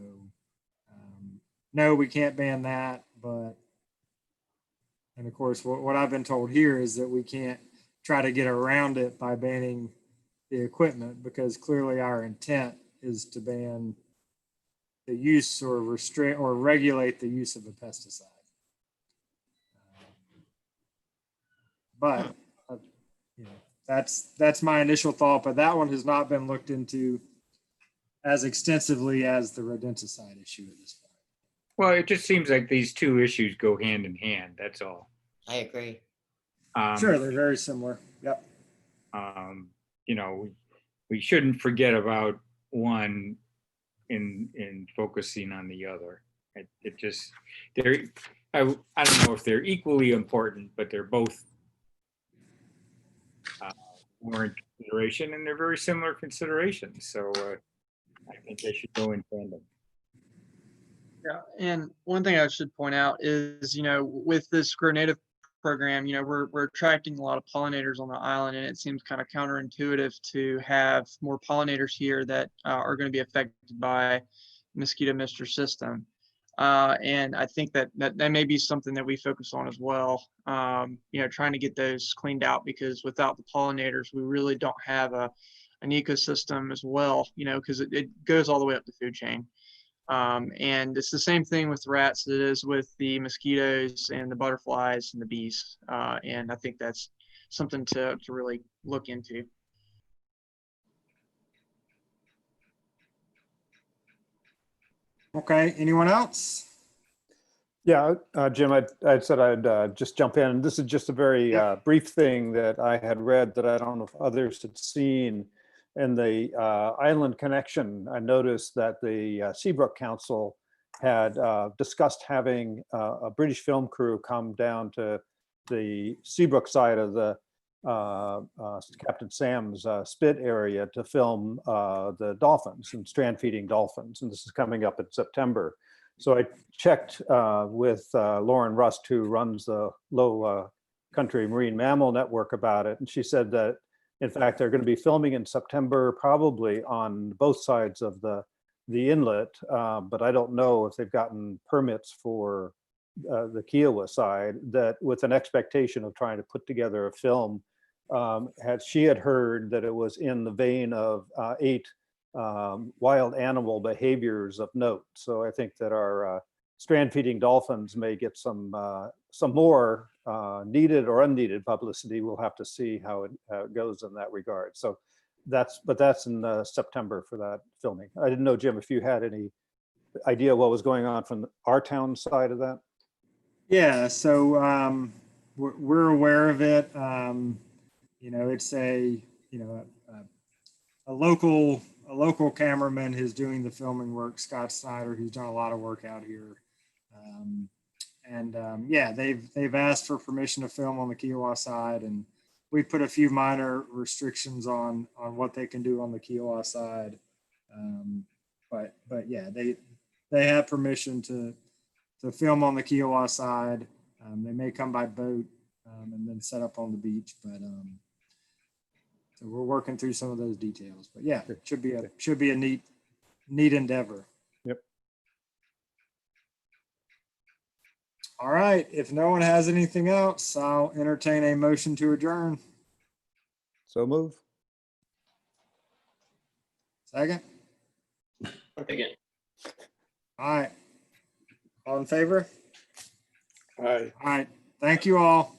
no, we can't ban that. And of course, what I've been told here is that we can't try to get around it by banning the equipment, because clearly our intent is to ban the use or restrict or regulate the use of a pesticide. But that's my initial thought, but that one has not been looked into as extensively as the rodenticide issue at this point.
Well, it just seems like these two issues go hand in hand. That's all.
I agree.
Sure, they're very similar. Yep.
We shouldn't forget about one in focusing on the other. It just, I don't know if they're equally important, but they're both more in consideration, and they're very similar considerations. So I think they should go in tandem.
Yeah, and one thing I should point out is, with this Grow Native program, we're attracting a lot of pollinators on the island, and it seems kind of counterintuitive to have more pollinators here that are going to be affected by mosquito mister system. And I think that may be something that we focus on as well. Trying to get those cleaned out, because without the pollinators, we really don't have an ecosystem as well, because it goes all the way up the food chain. And it's the same thing with rats as it is with the mosquitoes and the butterflies and the bees. And I think that's something to really look into.
Okay, anyone else?
Yeah, Jim, I said I'd just jump in. This is just a very brief thing that I had read that I don't know if others had seen. In the island connection, I noticed that the Seabrook Council had discussed having a British film crew come down to the Seabrook side of the Captain Sam's spit area to film the dolphins and strand feeding dolphins. And this is coming up in September. So I checked with Lauren Rust, who runs the Low Country Marine Mammal Network, about it. And she said that, in fact, they're going to be filming in September, probably on both sides of the inlet. But I don't know if they've gotten permits for the Kiawah side, that with an expectation of trying to put together a film. She had heard that it was in the vein of 8 wild animal behaviors of note. So I think that our strand feeding dolphins may get some more needed or unneeded publicity. We'll have to see how it goes in that regard. So that's in September for that filming. I didn't know, Jim, if you had any idea what was going on from our town side of that.
Yeah, so we're aware of it. It's a local cameraman who's doing the filming work, Scott Snyder, who's done a lot of work out here. Yeah, they've asked for permission to film on the Kiawah side, and we put a few minor restrictions on what they can do on the Kiawah side. But yeah, they have permission to film on the Kiawah side. They may come by boat and then set up on the beach, but so we're working through some of those details. But yeah, it should be a neat endeavor.
Yep.
All right. If no one has anything else, I'll entertain a motion to adjourn.
So move.
Second.
Again.
All right. All in favor?
All right.
All right. Thank you all.